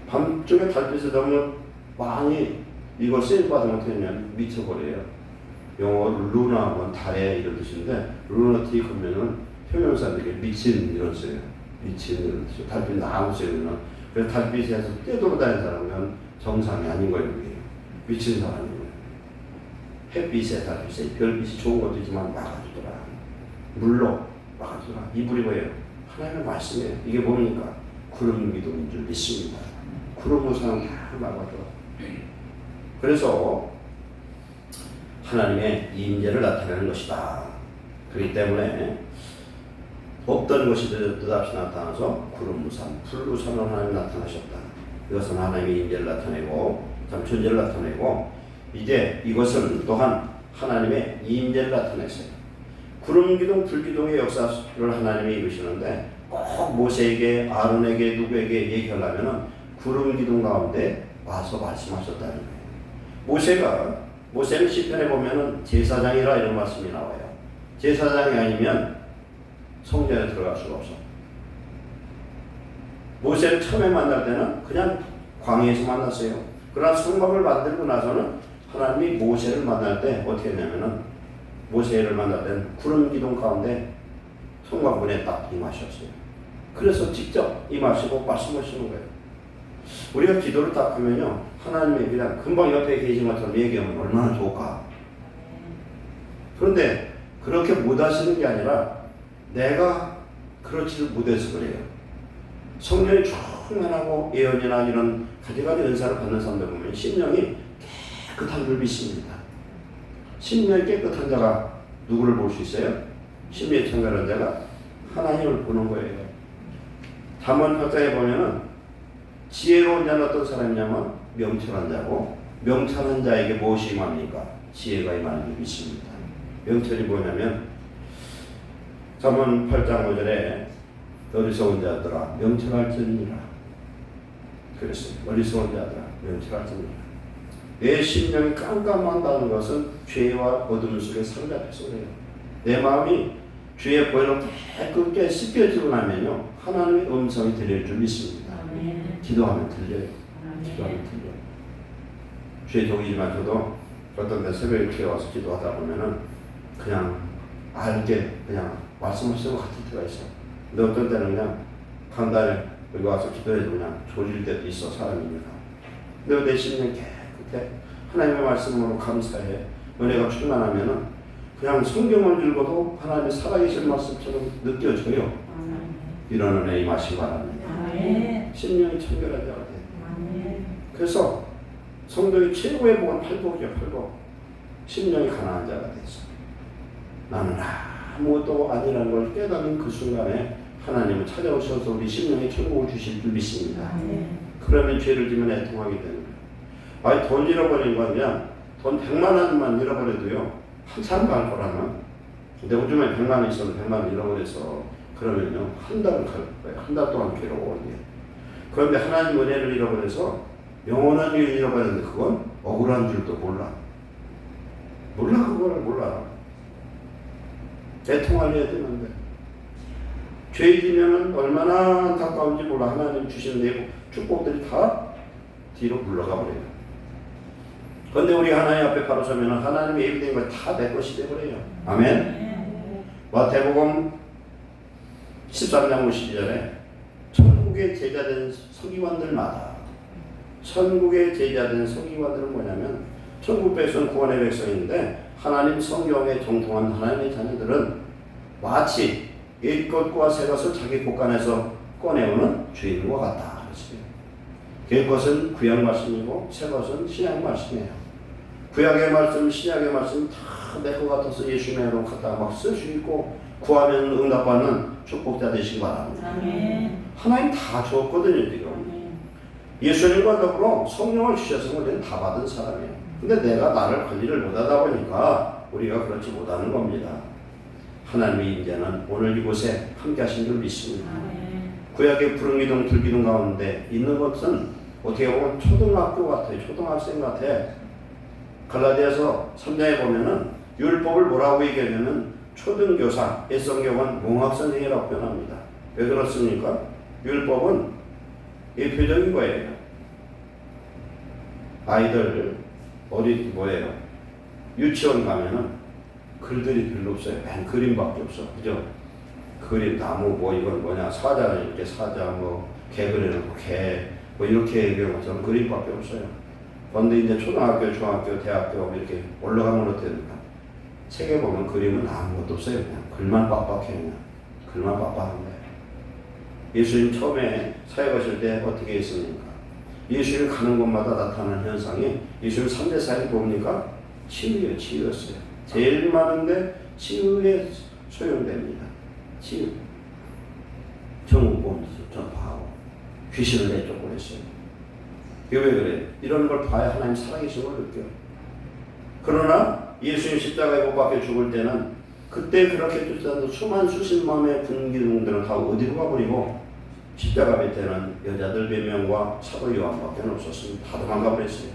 밤중에 달빛이 너무 많이 이걸 세일받으면 어떻게 되냐면 미쳐버려요. 영어로 루나, 달에 이런 뜻인데 루나틱 하면은 형용사들이 미친 이런 써요. 미친 이런 뜻이요. 달빛 너무 세우면 그래서 달빛에서 뛰어돌아다니는 사람은 정상이 아닌 거예요. 미친 사람인 거예요. 햇빛에 달빛에 별빛이 좋은 것도 있지만 막아주더라. 물로 막아주더라. 이불이 뭐예요? 하나님의 말씀이에요. 이게 뭡니까? 구름 기둥인 줄 믿습니다. 구름 우상 다 막아줘. 그래서 하나님의 임재를 나타내는 것이다. 그렇기 때문에 없던 것이 느닷없이 나타나서 구름 우상, 불 우상으로 하나님이 나타나셨다. 이것은 하나님의 임재를 나타내고 참 존재를 나타내고 이제 이것은 또한 하나님의 임재를 나타냈어요. 구름 기둥, 불 기둥의 역사를 하나님이 이루시는데 꼭 모세에게, 아론에게, 누구에게 얘기하려면은 구름 기둥 가운데 와서 말씀하셨다는 거예요. 모세는 시편에 보면은 제사장이라 이런 말씀이 나와요. 제사장이 아니면 성전에 들어갈 수가 없어. 모세를 처음에 만날 때는 그냥 광야에서 만났어요. 그러나 성막을 만들고 나서는 하나님이 모세를 만날 때 어떻게 했냐면은 모세를 만날 때는 구름 기둥 가운데 성막 문에 딱 임하셨어요. 그래서 직접 임하시고 말씀하시는 거예요. 우리가 기도를 딱 하면요 하나님이 그냥 금방 옆에 계신 것처럼 얘기하면 얼마나 좋을까. 그런데 그렇게 못 하시는 게 아니라 내가 그렇지를 못해서 그래요. 성령이 충만하고 예언이나 이런 가지가지 은사를 받는 사람들 보면 심령이 깨끗한 줄 믿습니다. 심령이 깨끗한 자가 누구를 볼 수 있어요? 심령이 청결한 자가 하나님을 보는 거예요. 잠언 8장에 보면은 지혜로운 자는 어떤 사람이냐면 명철한 자고 명철한 자에게 무엇이 임합니까? 지혜가 임하는 줄 믿습니다. 명철이 뭐냐면 잠언 8장 5절에 어리석은 자들아 명철할지니라 그랬어요. 어리석은 자들아 명철할지니라. 내 심령이 깜깜한다는 것은 죄와 어둠 속에 사로잡혀서 그래요. 내 마음이 죄의 보혈로 깨끗게 씻겨지고 나면요 하나님의 음성이 들릴 줄 믿습니다. 기도하면 들려요. 기도하면 들려요. 죄 독이지만 저도 어떤 데 새벽에 기도와서 기도하다 보면은 그냥 알게 그냥 말씀하시는 것 같은 때가 있어. 근데 어떤 때는 그냥 간단히 여기 와서 기도해도 그냥 조질 때도 있어 사람이니까. 근데 내 심령이 깨끗해. 하나님의 말씀으로 감사해. 은혜가 충만하면은 그냥 성경을 읽어도 하나님의 살아계신 말씀처럼 느껴져요. 이런 은혜 임하시기 바랍니다. 심령이 청결한 자가 돼. 그래서 성도의 최고의 복은 팔복이요 팔복. 심령이 가난한 자가 됐어. 나는 아무것도 아니라는 걸 깨닫는 그 순간에 하나님은 찾아오셔서 우리 심령에 천국을 주실 줄 믿습니다. 그러면 죄를 지면 애통하게 되는 거예요. 아니 돈 잃어버린 건 그냥 돈 100만 원만 잃어버려도요 한참 갈 거라면 근데 요즘에 100만 원 있어도 100만 원 잃어버려서 그러면요, 한 달은 갈 거예요. 한 달 동안 괴로워요. 그런데 하나님 은혜를 잃어버려서 영원한 일을 잃어버렸는데 그건 억울한 줄도 몰라. 그걸 몰라. 대통할 해야 되는데. 죄 지면은 얼마나 안타까운지 몰라. 하나님 주시는 축복들이 다 뒤로 물러가 버려요. 그런데 우리 하나님 앞에 바로 서면 하나님의 예비된 걸 다 내 것이 되버려요. 아멘. 마태복음 13장 52절에 천국의 제자된 서기관들마다, 천국의 제자된 서기관들은 뭐냐면 천국 백성 구원의 백성인데 하나님 성경에 정통한 하나님의 자녀들은 마치 옛것과 새것을 자기 곳간에서 꺼내오는 주인과 같다 그랬어요. 옛것은 구약 말씀이고 새것은 신약 말씀이에요. 구약의 말씀, 신약의 말씀 다 내 것 같아서 예수님의 이름 갖다가 막 쓸 수 있고 구하면 응답받는 축복자 되시기 바랍니다. 아멘. 하나님 다 주었거든요 지금. 예수님과 더불어 성령을 주셔서 우리는 다 받은 사람이에요. 근데 내가 나를 관리를 못하다 보니까 우리가 그렇지 못하는 겁니다. 하나님의 임재는 오늘 이곳에 함께 하신 줄 믿습니다. 구약의 푸른기둥 들기둥 가운데 있는 것은 어떻게 보면 초등학교 같아요. 초등학생 같아. 갈라디아서 3장에 보면은 율법을 뭐라고 얘기하냐면 초등교사, 옛성경은 몽학선생이라고 표현합니다. 왜 그렇습니까? 율법은 예표적인 거예요. 아이들 뭐예요? 유치원 가면은 글들이 별로 없어요. 맨 그림밖에 없어. 그죠? 그림, 나무, 이건 뭐냐, 사자는 이렇게 사자, 개 그려놓고 개, 이렇게 얘기하는 것처럼 그림밖에 없어요. 그런데 이제 초등학교, 중학교, 대학교 이렇게 올라가면 어떻게 됩니까? 책에 보면 그림은 아무것도 없어요. 그냥 글만 빡빡해요. 그냥 글만 빡빡한 거예요. 예수님 처음에 사역하실 때 어떻게 했습니까? 예수님 가는 곳마다 나타나는 현상이 예수님 3대 사역 뭡니까? 치유예요. 치유였어요. 제일 많은데 치유에 소용됩니다. 치유. 정복음 전파하고 귀신을 내쫓고 했어요. 이게 왜 그래요? 이런 걸 봐야 하나님 살아계신 걸 느껴요. 그러나 예수님 십자가에 못 박혀 죽을 때는 그때 그렇게 쫓아도 수십만의 군기둥들은 다 어디로 가버리고 십자가 밑에는 여자들 몇 명과 사도 요한밖에 없었습니다. 다 도망가 버렸어요.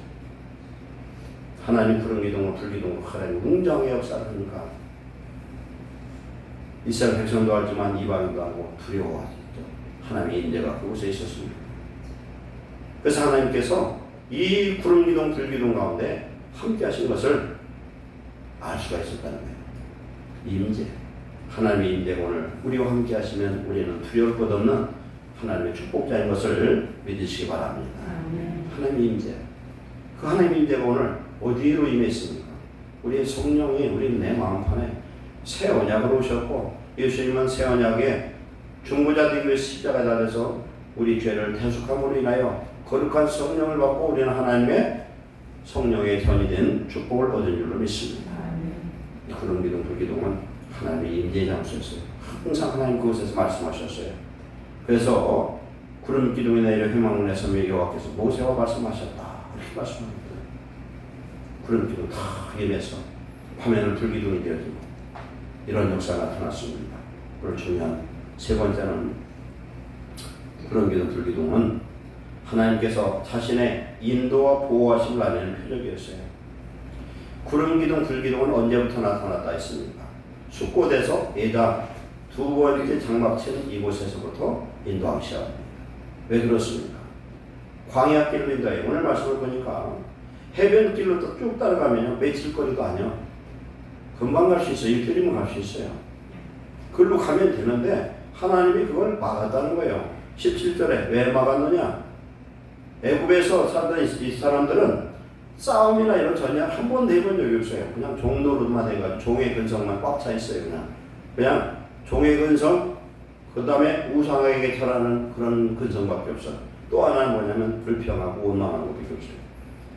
하나님 푸른 기둥을 불기둥으로 하나님 웅장의 역사를 하니까 이스라엘 백성도 알지만 이방인도 알고 두려워하죠. 하나님의 인재가 그곳에 있었습니다. 그래서 하나님께서 이 구름 기둥 불기둥 가운데 함께 하신 것을 알 수가 있었다는 거예요. 임재. 하나님의 임재가 오늘 우리와 함께 하시면 우리는 두려울 것 없는 하나님의 축복자인 것을 믿으시기 바랍니다. 하나님의 임재. 그 하나님의 임재가 오늘 어디로 임했습니까? 우리의 성령이 우리 내 마음판에 새 언약으로 오셨고 예수님은 새 언약에 중보자 되기 위해서 십자가에 달려서 우리 죄를 대속함으로 인하여 거룩한 성령을 받고 우리는 하나님의 성령의 전이 된 축복을 얻은 줄로 믿습니다. 구름 기둥 불기둥은 하나님의 임재의 장소였어요. 항상 하나님 그곳에서 말씀하셨어요. 그래서 구름 기둥이 내려 희망을 내서 여호와께서 모세와 말씀하셨다. 이렇게 말씀합니다. 구름 기둥 다 임해서 화면을 불기둥이 되어지고 이런 역사가 나타났습니다. 그리고 중요한 세 번째는 구름 기둥 불기둥은 하나님께서 자신의 인도와 보호하심을 나타내는 표적이었어요. 구름 기둥 불기둥은 언제부터 나타났다 했습니까? 숫곳에서 예다 두 번째 장막 친 이곳에서부터 인도하시옵니다. 왜 그렇습니까? 광야길로 인도해요. 오늘 말씀을 보니까 해변길로 쭉 따라가면 며칠 거리도 아니야. 금방 갈 수 있어요. 일주일이면 갈 수 있어요. 그걸로 가면 되는데 하나님이 그걸 막았다는 거예요. 17절에 왜 막았느냐? 애굽에서 살던 이 사람들은 싸움이나 이런 전쟁 한 번도 해본 적이 없어요. 그냥 종노릇만 해가지고 종의 근성만 꽉 차 있어요. 그냥 종의 근성, 그 다음에 우상에게 절하는 그런 근성밖에 없어요. 또 하나는 뭐냐면 불평하고 원망하는 것밖에 없어요.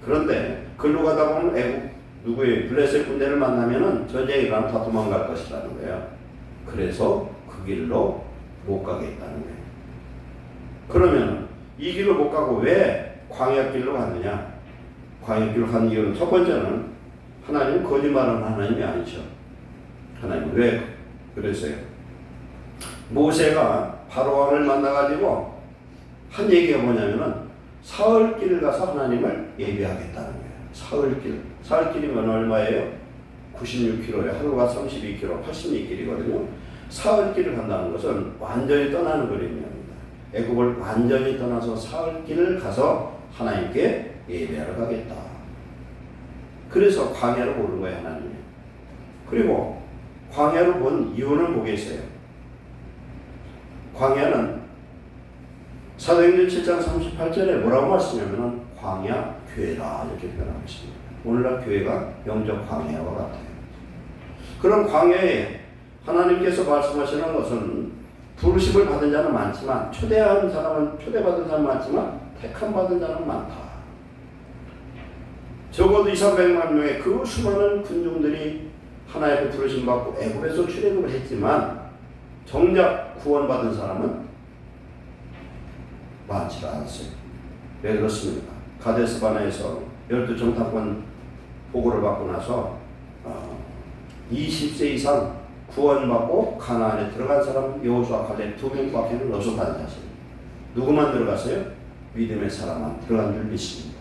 그런데 글로 가다 보면 애국 누구의 블레셋 군대를 만나면은 전쟁이 일어나면 다 도망갈 것이라는 거예요. 그래서 그 길로 못 가게 했다는 거예요. 그러면 이 길로 못 가고 왜 광야길로 갔느냐? 광야길로 간 이유는 첫 번째는 하나님 거짓말하는 하나님이 아니죠. 하나님 왜 그랬어요? 모세가 바로왕을 만나가지고 한 얘기가 뭐냐면은 사흘길을 가서 하나님을 예배하겠다는 거예요. 사흘길. 사흘길이면 얼마예요? 96km예요. 하루가 32km, 82길이거든요. 사흘길을 간다는 것은 완전히 떠나는 그림입니다. 애굽을 완전히 떠나서 사흘길을 가서 하나님께 예배하러 가겠다. 그래서 광야로 보는 거예요, 하나님이. 그리고 광야로 본 이유는 뭐겠어요? 광야는 사도행전 7장 38절에 뭐라고 말씀하냐면 광야 교회라 이렇게 표현하고 있습니다. 오늘날 교회가 영적 광야와 같아요. 그런 광야에 하나님께서 말씀하시는 것은 부르심을 받은 자는 많지만 초대받은 사람은 많지만 택함 받은 자는 많다. 적어도 200~300만 명의 그 수많은 군중들이 하나님의 부르심 받고 애굽에서 출애굽을 했지만 정작 구원받은 사람은 많지 않았어요. 왜 그렇습니까? 가데스 바네에서 12정탐권 보고를 받고 나서 20세 이상 구원받고 가나안에 들어간 사람 여호수아 칼렙 2명밖에는 없었다는 사실. 누구만 들어갔어요? 믿음의 사람만 들어간 줄 믿습니다.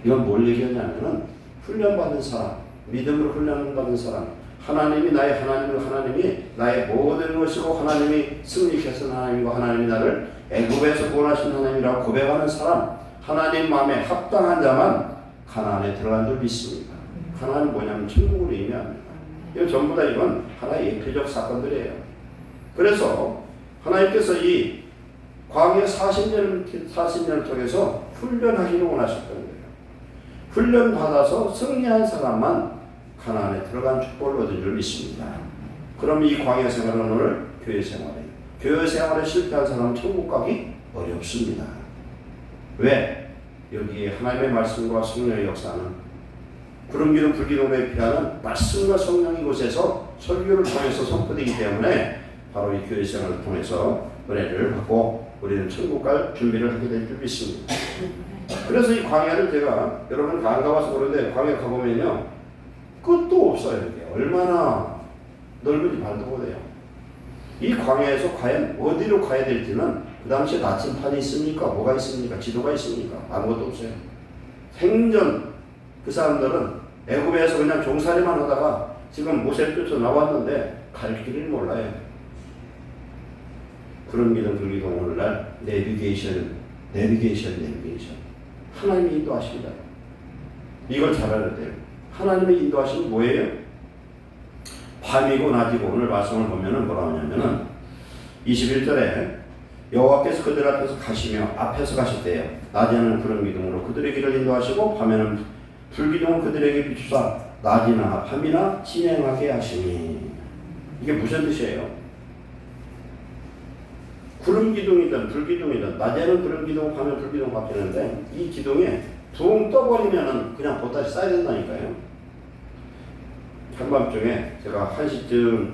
이건 뭘 얘기하냐면은 훈련받은 사람, 믿음으로 훈련받은 사람, 하나님이 나의 하나님이고 하나님이 나의 모든 것이고 하나님이 승리케 하신 하나님이고 하나님이 나를 애굽에서 구원하신 하나님이라고 고백하는 사람, 하나님 마음에 합당한 자만 가나안에 들어간 줄 믿습니다. 가나안이 뭐냐면 천국을 의미합니다. 이건 전부 다 이건 하나의 예표적 사건들이에요. 그래서 하나님께서 이 광야 40년을 통해서 훈련하기를 원하셨던 거예요. 훈련 받아서 승리한 사람만 가나안에 들어간 축복을 얻은 줄 믿습니다. 그럼 이 광야 생활은 오늘 교회 생활이에요. 교회 생활에 실패한 사람은 천국 가기 어렵습니다. 왜? 여기에 하나님의 말씀과 성령의 역사는 구름기둥 불기둥에 피하는 말씀과 성령의 곳에서 설교를 통해서 선포되기 때문에 바로 이 교회 생활을 통해서 은혜를 받고 우리는 천국 갈 준비를 하게 될 줄 믿습니다. 그래서 이 광야를 제가 여러분 안 가봐서 그런데 광야 가보면요 끝도 없어요. 이게 얼마나 넓은지 말도 못해요. 이 광야에서 과연 어디로 가야 될지는 그 당시에 나침판이 있습니까? 뭐가 있습니까? 지도가 있습니까? 아무것도 없어요. 생전 그 사람들은 애굽에서 그냥 종살이만 하다가 지금 모세를 쫓아 나왔는데 갈 길을 몰라요. 구름기둥 불기둥 오늘날 내비게이션 하나님이 인도하십니다. 이걸 잘 알아야 돼요. 하나님의 인도하심이 뭐예요? 밤이고 낮이고 오늘 말씀을 보면은 뭐라고 하냐면은 21절에 여호와께서 그들 앞에서 가실 때요. 낮에는 구름기둥으로 그들의 길을 인도하시고 밤에는 불기둥을 그들에게 비추사 낮이나 밤이나 진행하게 하시니. 이게 무슨 뜻이에요? 구름기둥이든 불기둥이든 낮에는 구름기둥 밤에는 불기둥 바뀌는데 이 기둥에 붕 떠버리면은 그냥 보따리 싸야 된다니까요. 한밤중에 제가 1시쯤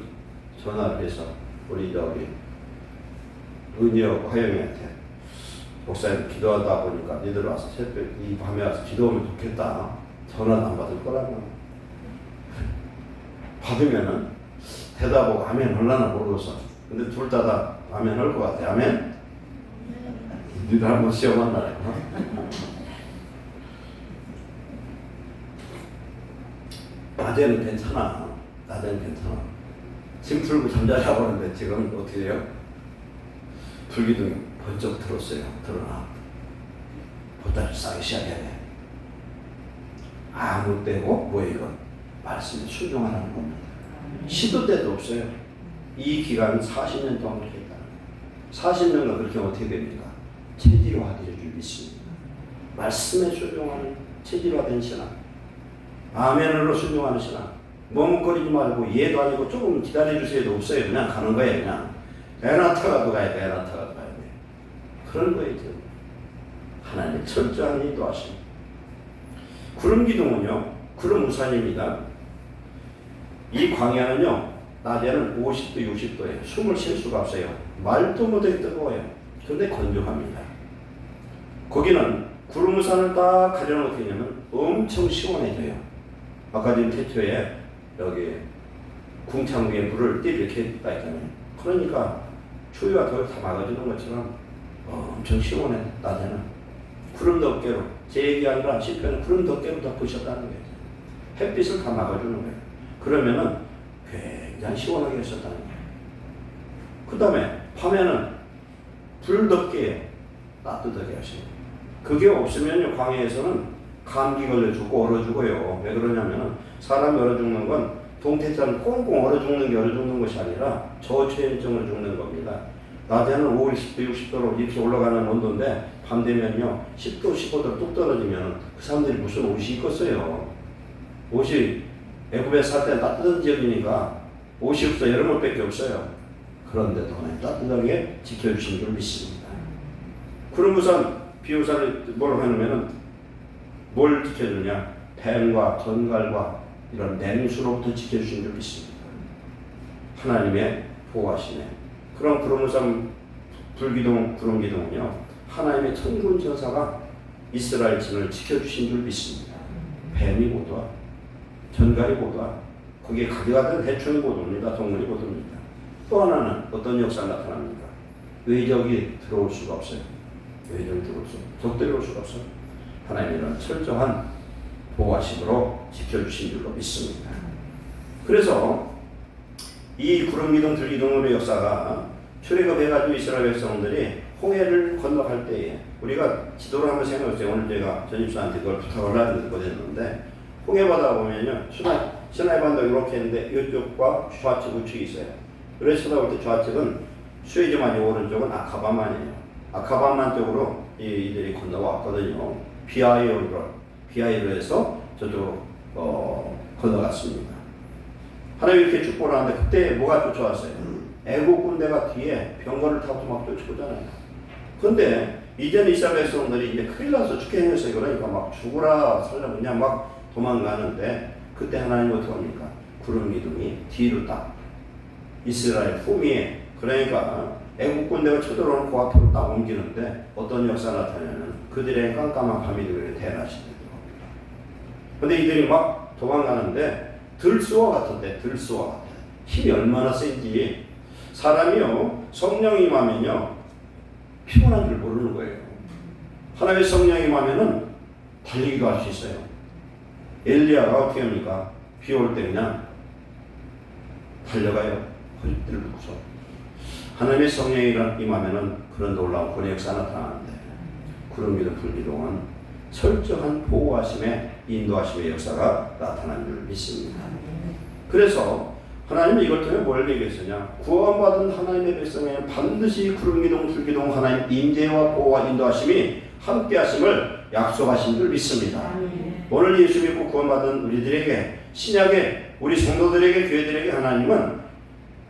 전화를 해서 우리 은희하고 화영이한테 목사님 기도하다 보니까 니들 와서 새벽 이 밤에 와서 기도하면 좋겠다. 전화도 안 받을 거라고. 받으면은 대답하고 아멘 할라나 모르겠어. 근데 둘 다 아멘 할 것 같아. 아멘? 니들 한번 시험한 날에. 낮에는 괜찮아. 짐 풀고 잠자자고 하는데 지금 어떻게 해요? 불기둥이 번쩍 들었어요. 드러나. 보따리 싸기 시작해. 아무 때고 뭐예요 이건? 말씀에 순종하라는 겁니다. 시도 때도 없어요. 이 기간은 40년 동안 그렇게 했다는 거예요. 40년간 그렇게 어떻게 됩니까? 체질화될 줄 믿습니다. 말씀에 순종하는 체질화된 신앙. 아멘으로 순종하는 신앙. 머뭇거리지 말고 이해도 아니고 조금 기다려주세요도 없어요. 그냥 가는 거예요. 그냥 에나타가도 가야 돼. 에나타가도 가야 돼. 그런 거예요. 하나님의 철저한 인도하심. 구름기둥은요. 구름 우산입니다. 이 광야는요. 낮에는 50도 60도예요. 숨을 쉴 수가 없어요. 말도 못하게 뜨거워요. 그런데 건조합니다. 거기는 구름 우산을 딱 가려면 어떻게 하냐면 엄청 시원해져요. 아까 지금 태초에 여기 궁창 위에 물을 띠 이렇게 했다 했잖아요. 그러니까 추위가 더 다 막아주는 것처럼 엄청 시원해. 낮에는 구름 덮개로, 제 얘기 아니라 시편은 구름 덮개로 덮으셨다는 거예요. 햇빛을 다 막아주는 거예요. 그러면은 굉장히 시원하게 했었다는 거예요. 그 다음에 밤에는 불 덮개에 따뜻하게 하시고, 그게 없으면요 광야에서는 감기 걸려 죽고 얼어 죽어요. 왜 그러냐면은 사람이 얼어 죽는 건 동태처럼 꽁꽁 얼어 죽는 게 얼어 죽는 것이 아니라 저체온증으로 죽는 겁니다. 낮에는 50도, 60도로 이렇게 올라가는 온도인데 밤 되면요 10도, 15도로 뚝 떨어지면 그 사람들이 무슨 옷이 입겠어요. 옷이 애굽에 살 때는 따뜻한 지역이니까 옷이 없어 여름옷밖에 없어요. 그런데도 따뜻하게 지켜주신 줄 믿습니다. 구름부산 비우사를 뭘 해놓으면 뭘 지켜주냐? 뱀과 전갈과 이런 냉수로부터 지켜주신 줄 믿습니다. 하나님의 보호하시네. 그런 구름부산 불기둥, 구름기둥은요 하나님의 천군 천사가 이스라엘 진을 지켜주신 줄 믿습니다. 뱀이 보도와 전갈이 보도와 거기에 가져가던 해충이 보도입니다. 동물이 보도입니다. 또 하나는 어떤 역사가 나타납니까? 외적이 들어올 수가 없어요. 외적이 들어올 수 없어요. 적들이 올 수가 없어요. 하나님은 철저한 보호하심으로 지켜주신 줄로 믿습니다. 그래서 이 구름기둥, 들기둥의 역사가 출애굽해가지고 이스라엘 백성들이 홍해를 건너갈 때에 우리가 지도를 한번 생각해보세요. 오늘 제가 전입사한테 그걸 부탁을 하는데 홍해바다 보면요 시나이반도 이렇게 있는데 이쪽과 좌측 우측이 있어요. 그래서 쳐다볼 때 좌측은 수에즈만이, 오른쪽은 아카바만이에요. 아카바만 쪽으로 이들이 건너왔거든요. 비하이로에서 저쪽으로 건너갔습니다. 하나님 이렇게 축복을 하는데 그때 뭐가 쫓아왔어요? 애국 군대가 뒤에 병거를 타고 막 쫓아오잖아요. 근데 이제는 이스라엘 백성들이 이제 큰일 나서 죽게 생겼어요. 그러니까 막 죽으라 살라 그냥 막 도망가는데 그때 하나님 어떻게 합니까? 구름 기둥이 뒤로 딱 이스라엘 후미에, 그러니까 애국 군대가 쳐들어오는 그 앞으로 딱 옮기는데 어떤 역사가 나타나냐면 그들의 깜깜한 밤이 그렇게 대낮이 되더라고요. 근데 이들이 막 도망가는데 들수와 같은데, 들수와 같아. 힘이 얼마나 센지 사람이요 성령이 임하면요 피곤한 줄 모르는 거예요. 하나님의 성령이 임하면은 달리기도 할 수 있어요. 엘리야가 어떻게 합니까? 비 올 때 그냥 달려가요. 허리띠를 묶어서. 하나님의 성령이 임하면은 그런 놀라운 구원의 역사가 나타나는데 구름기둥, 불기둥은 철저한 보호하심의 인도하심의 역사가 나타난 줄 믿습니다. 그래서 하나님은 이걸 통해 뭘 얘기했으냐? 구원받은 하나님의 백성에는 반드시 구름기둥, 불기둥 하나님 임재와 보호와 인도하심이 함께하심을 약속하신 줄 믿습니다. 오늘 예수 믿고 구원받은 우리들에게, 신약의 우리 성도들에게, 교회들에게 하나님은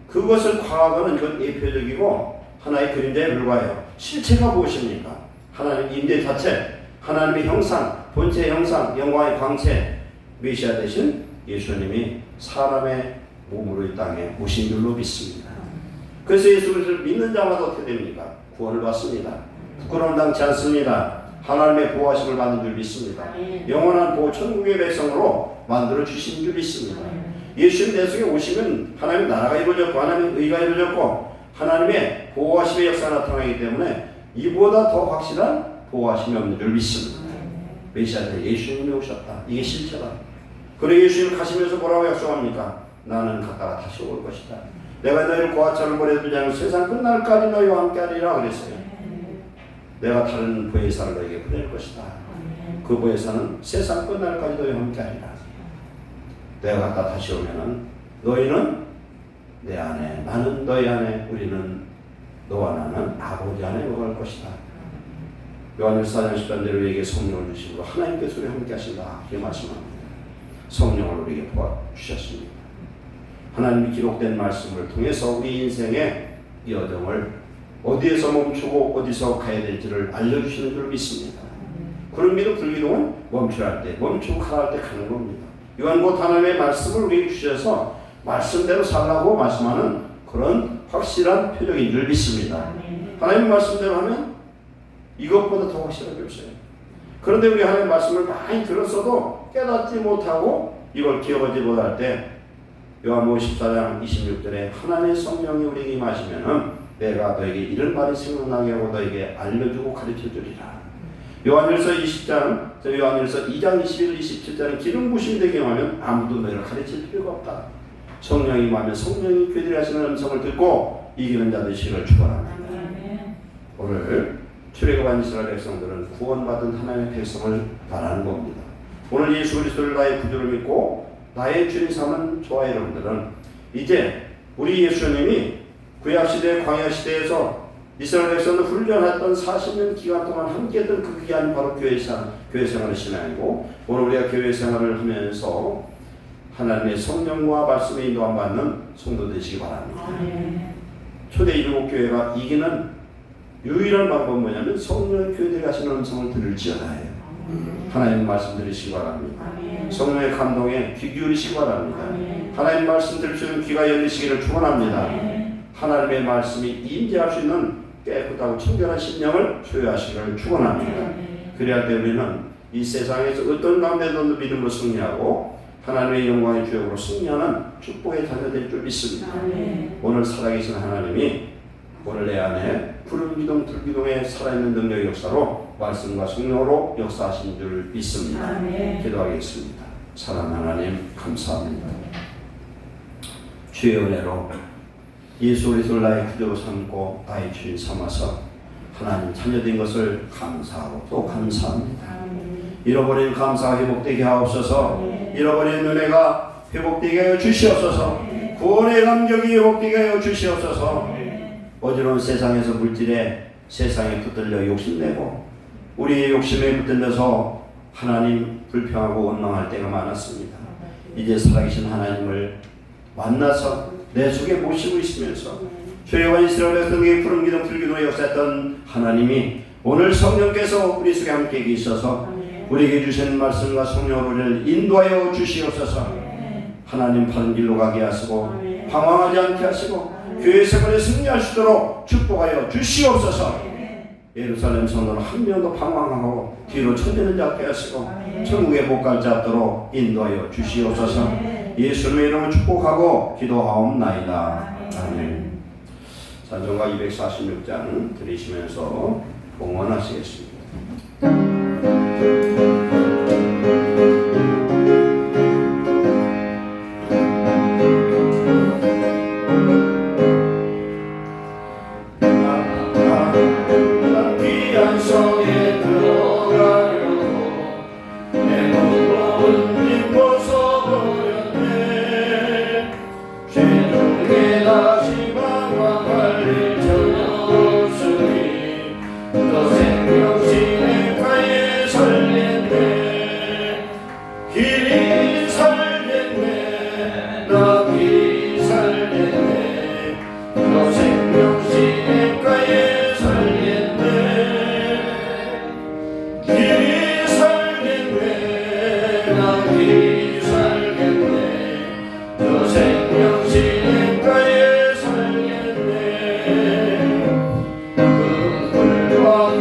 그것을 과거는 이건 예표적이고 하나의 그림자에 불과해요. 실체가 무엇입니까? 하나님 임재 자체, 하나님의 형상, 본체의 형상, 영광의 광채, 메시아 되신 예수님이 사람의 몸으로 이 땅에 오신 줄로 믿습니다. 그래서 예수 그리스도를 믿는 자마다 어떻게 됩니까? 구원을 받습니다. 부끄러움 당치 않습니다. 하나님의 보호하심을 받는 줄 믿습니다. 영원한 보호 천국의 백성으로 만들어 주신 줄 믿습니다. 예수님 내 속에 오시면 하나님의 나라가 이루어졌고 하나님의 의가 이루어졌고 하나님의 보호하심의 역사가 나타나기 때문에 이보다 더 확실한 보호하심이 없는 줄 믿습니다. 메시아는 예수님이 오셨다. 이게 실체다. 그래 예수님 가시면서 뭐라고 약속합니까? 나는 갔다가 다시 올 것이다. 내가 너희를 고아처럼 보내두지 않고 세상 끝날까지 너희와 함께하리라 그랬어요. 내가 다른 보혜사를 너희에게 보낼 것이다. 그 보혜사는 세상 끝날까지 너희와 함께하리라. 내가 갔다 다시 오면은 너희는 내 안에, 나는 너희 안에, 우리는 너와 나는 아버지 안에 거할 것이다. 요한일서 4장 10절 대로 우리에게 성령을 주시고 하나님께서 우리 함께 하신다. 이렇게 말씀합니다. 성령을 우리에게 부어주셨습니다. 하나님이 기록된 말씀을 통해서 우리 인생의 여정을 어디에서 멈추고 어디서 가야 될지를 알려주시는 줄 믿습니다. 구름기둥, 불기둥은 멈춰야 할 때, 멈추고 가야 할 때 가는 겁니다. 이건 곧 하나님의 말씀을 우리에게 주셔서 말씀대로 살라고 말씀하는 그런 확실한 표적인 줄 믿습니다. 하나님 말씀대로 하면 이것보다 더 확실한 게 없어요. 그런데 우리 하나님 말씀을 많이 들었어도 깨닫지 못하고 이걸 기억하지 못할 때 요한복음 14장 26절에 하나님의 성령이 우리에게 임하시면은 내가 너에게 이런 말이 생각나게 하고 너에게 알려주고 가르쳐주리라. 요한일서 20장, 요한일서 2장 21, 27장은 기름 부심이 되게 하면 아무도 너희를 가르칠 필요가 없다. 성령이 임하면 성령이 그들이 하시는 음성을 듣고 이기는 자들 시를 축원합니다. 오늘 출애굽한 이스라엘 백성들은 구원받은 하나님의 백성을 말하는 겁니다. 오늘 예수 그리스도를 나의 구주로 믿고 나의 주님 삼은 저와 여러분들은 이제 우리 예수님이 구약시대 광야시대에서 이스라엘 백성을 훈련했던 40년 기간 동안 함께했던 그 기간이 바로 교회 생활의 신앙이고, 오늘 우리가 교회 생활을 하면서 하나님의 성령과 말씀에 인도함 받는 성도 되시기 바랍니다. 초대 일곱교회가 이기는 유일한 방법은 뭐냐면 성령의 교회들이 하시는 음성을 들을지어다예요. 하나님 말씀 들으시기 바랍니다. 성령의 감동에 귀 기울이시기 바랍니다. 하나님 말씀 들을 수 있는 귀가 열리시기를 축원합니다. 하나님의 말씀이 임재할 수 있는 깨끗하고 청결한 심령을 소유하시기를 축원합니다. 그래야 때 우리는 이 세상에서 어떤 가운데도 믿음으로 승리하고 하나님의 영광의 주역으로 승리하는 축복의 자녀될 줄 믿습니다. 오늘 살아계신 하나님이 오늘 내 안에 푸른 기둥 들기둥에 살아있는 능력의 역사로 말씀과 성령으로 역사하신 줄 믿습니다. 기도하겠습니다. 사랑하는 하나님 감사합니다. 주의 은혜로 예수 그리스도를 나의 구주로 삼고 나의 주인 삼아서 하나님 자녀된 것을 감사하고 또 감사합니다. 잃어버린 감사가 회복되게 하옵소서. 잃어버린 은혜가 회복되게 하여 주시옵소서. 구원의 감격이 회복되게 하여 주시옵소서. 어지러운 세상에서 물질에 세상에 붙들려 욕심내고 우리의 욕심에 붙들려서 하나님 불평하고 원망할 때가 많았습니다. 이제 살아계신 하나님을 만나서 내 속에 모시고 있으면서 출애굽한 이스라엘 백성에게 푸른 기둥 들기둥에 역사했던 하나님이 오늘 성령께서 우리 속에 함께 계셔서 우리에게 주신 말씀과 성령으로 우리를 인도하여 주시옵소서. 하나님 바른 길로 가게 하시고 방황하지 않게 하시고 교회 생활에 승리할 수 있도록 축복하여 주시옵소서. 예루살렘 성도는 한 명도 방황하고 뒤로 처지는 않게 하시고 천국에 못 갈 자 없도록 인도하여 주시옵소서. 예수님의 이름을 축복하고 기도하옵나이다. 아멘. 찬송가 246장 들으시면서 봉헌하시겠습니다. 생명시내가에 살겠네. 그 불과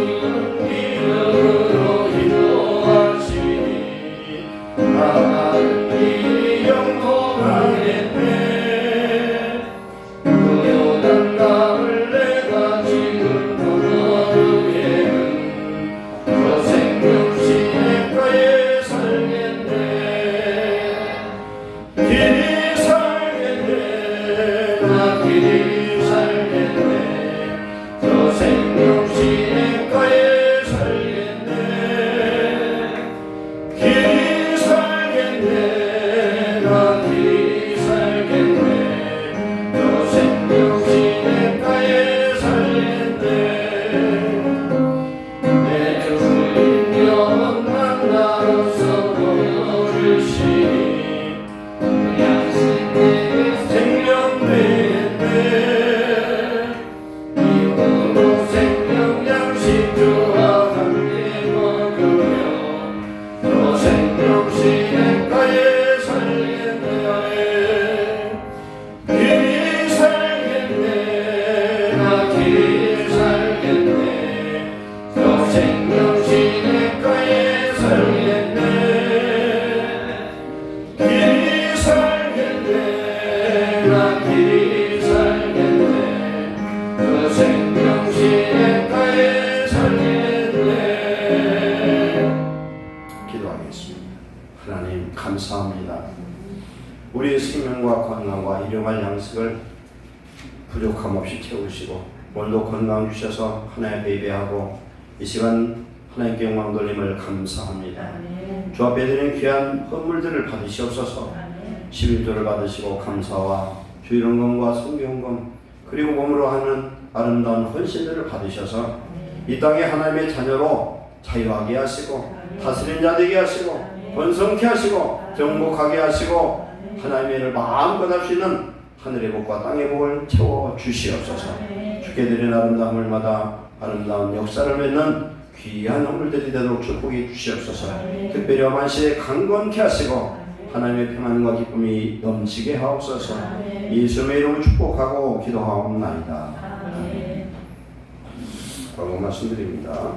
감사합니다. 우리의 생명과 건강과 일용할 양식을 부족함 없이 채우시고 오늘도 건강 주셔서 하나님께 예배하고 이 시간 하나님께 영광 돌림을 감사합니다. 주 앞에 드린 귀한 헌물들을 받으시옵소서. 11조를 받으시고 감사와 주일원금과 성경금 그리고 몸으로 하는 아름다운 헌신들을 받으셔서 이 땅에 하나님의 자녀로 자유하게 하시고 다스린 자 되게 하시고 번성케 하시고 정복하게 하시고 하나님의 일을 마음껏 할 수 있는 하늘의 복과 땅의 복을 채워 주시옵소서. 주께 드린 아름다운 물마다 아름다운 역사를 맺는 귀한 허물들이 되도록 축복해 주시옵소서. 특별히 만시에 강건케 하시고 하나님의 평안과 기쁨이 넘치게 하옵소서. 예수님의 이름으로 축복하고 기도하옵나이다. 라고 말씀드립니다.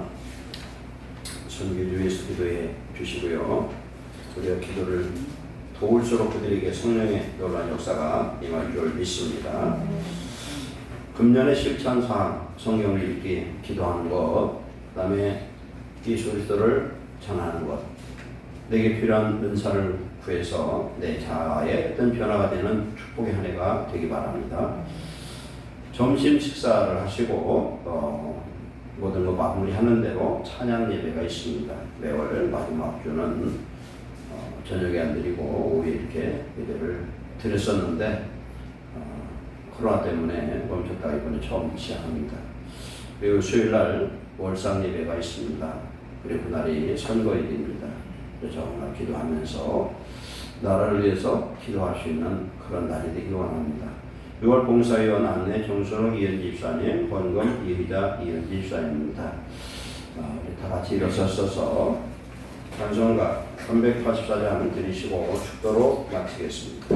선교주 예수 기도해 주시고요. 우리가 기도를 도울수록 그들에게 성령의 놀라운 역사가 임할 줄 믿습니다. 금년의 실천사항, 성경을 읽기, 기도하는 것, 그 다음에 예수 그리스도를 전하는 것, 내게 필요한 은사를 구해서 내 자아의 어떤 변화가 되는 축복의 한 해가 되기 바랍니다. 점심 식사를 하시고 모든 거 마무리하는 대로 찬양 예배가 있습니다. 매월 마지막 주는 저녁에 안 드리고 오후에 이렇게 예배를 드렸었는데 코로나 때문에 멈췄다가 이번에 처음 시작합니다. 그리고 수요일날 월상 예배가 있습니다. 그리고 그날이 선거일입니다. 정말 기도하면서 나라를 위해서 기도할 수 있는 그런 날이 되기 원합니다. 6월 봉사위원 안내 정순욱 이현지 집사님, 권금 이휘자 이현지 집사님입니다. 우리 다 같이 일어서서 찬송가 384장 드리시고 축도로 마치겠습니다.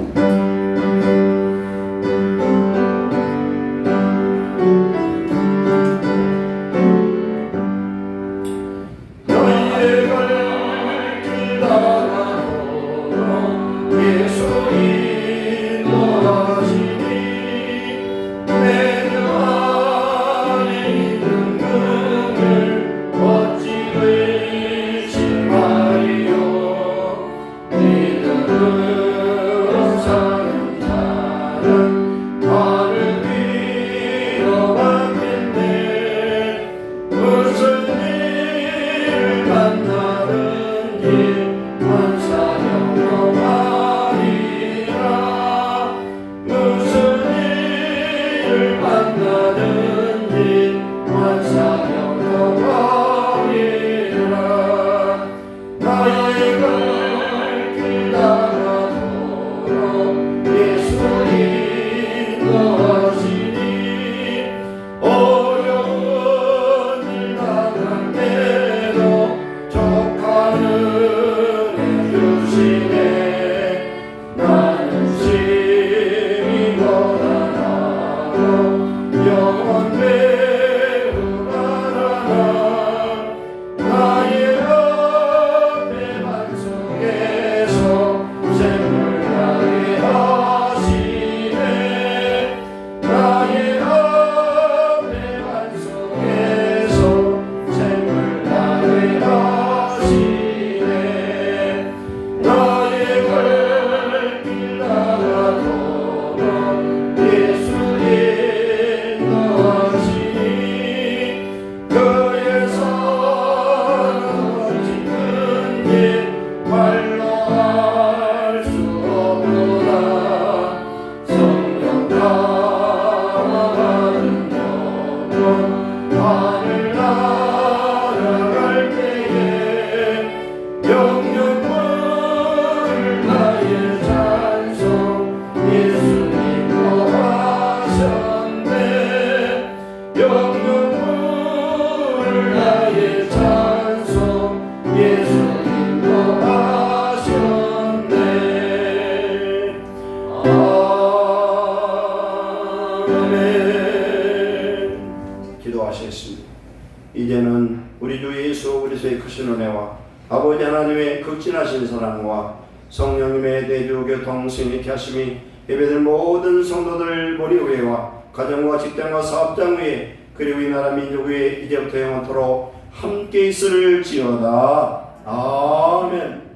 이제는 우리 주 예수 그리스도의 크신 은혜와 아버지 하나님의 극진하신 사랑과 성령님의 내주 교통 승리케 하심이 예배들 모든 성도들 머리 위에와 가정과 직장과 사업장 위에 그리고 이 나라 민족 위에 이제부터 영원토록 함께 있을지어다. 아멘.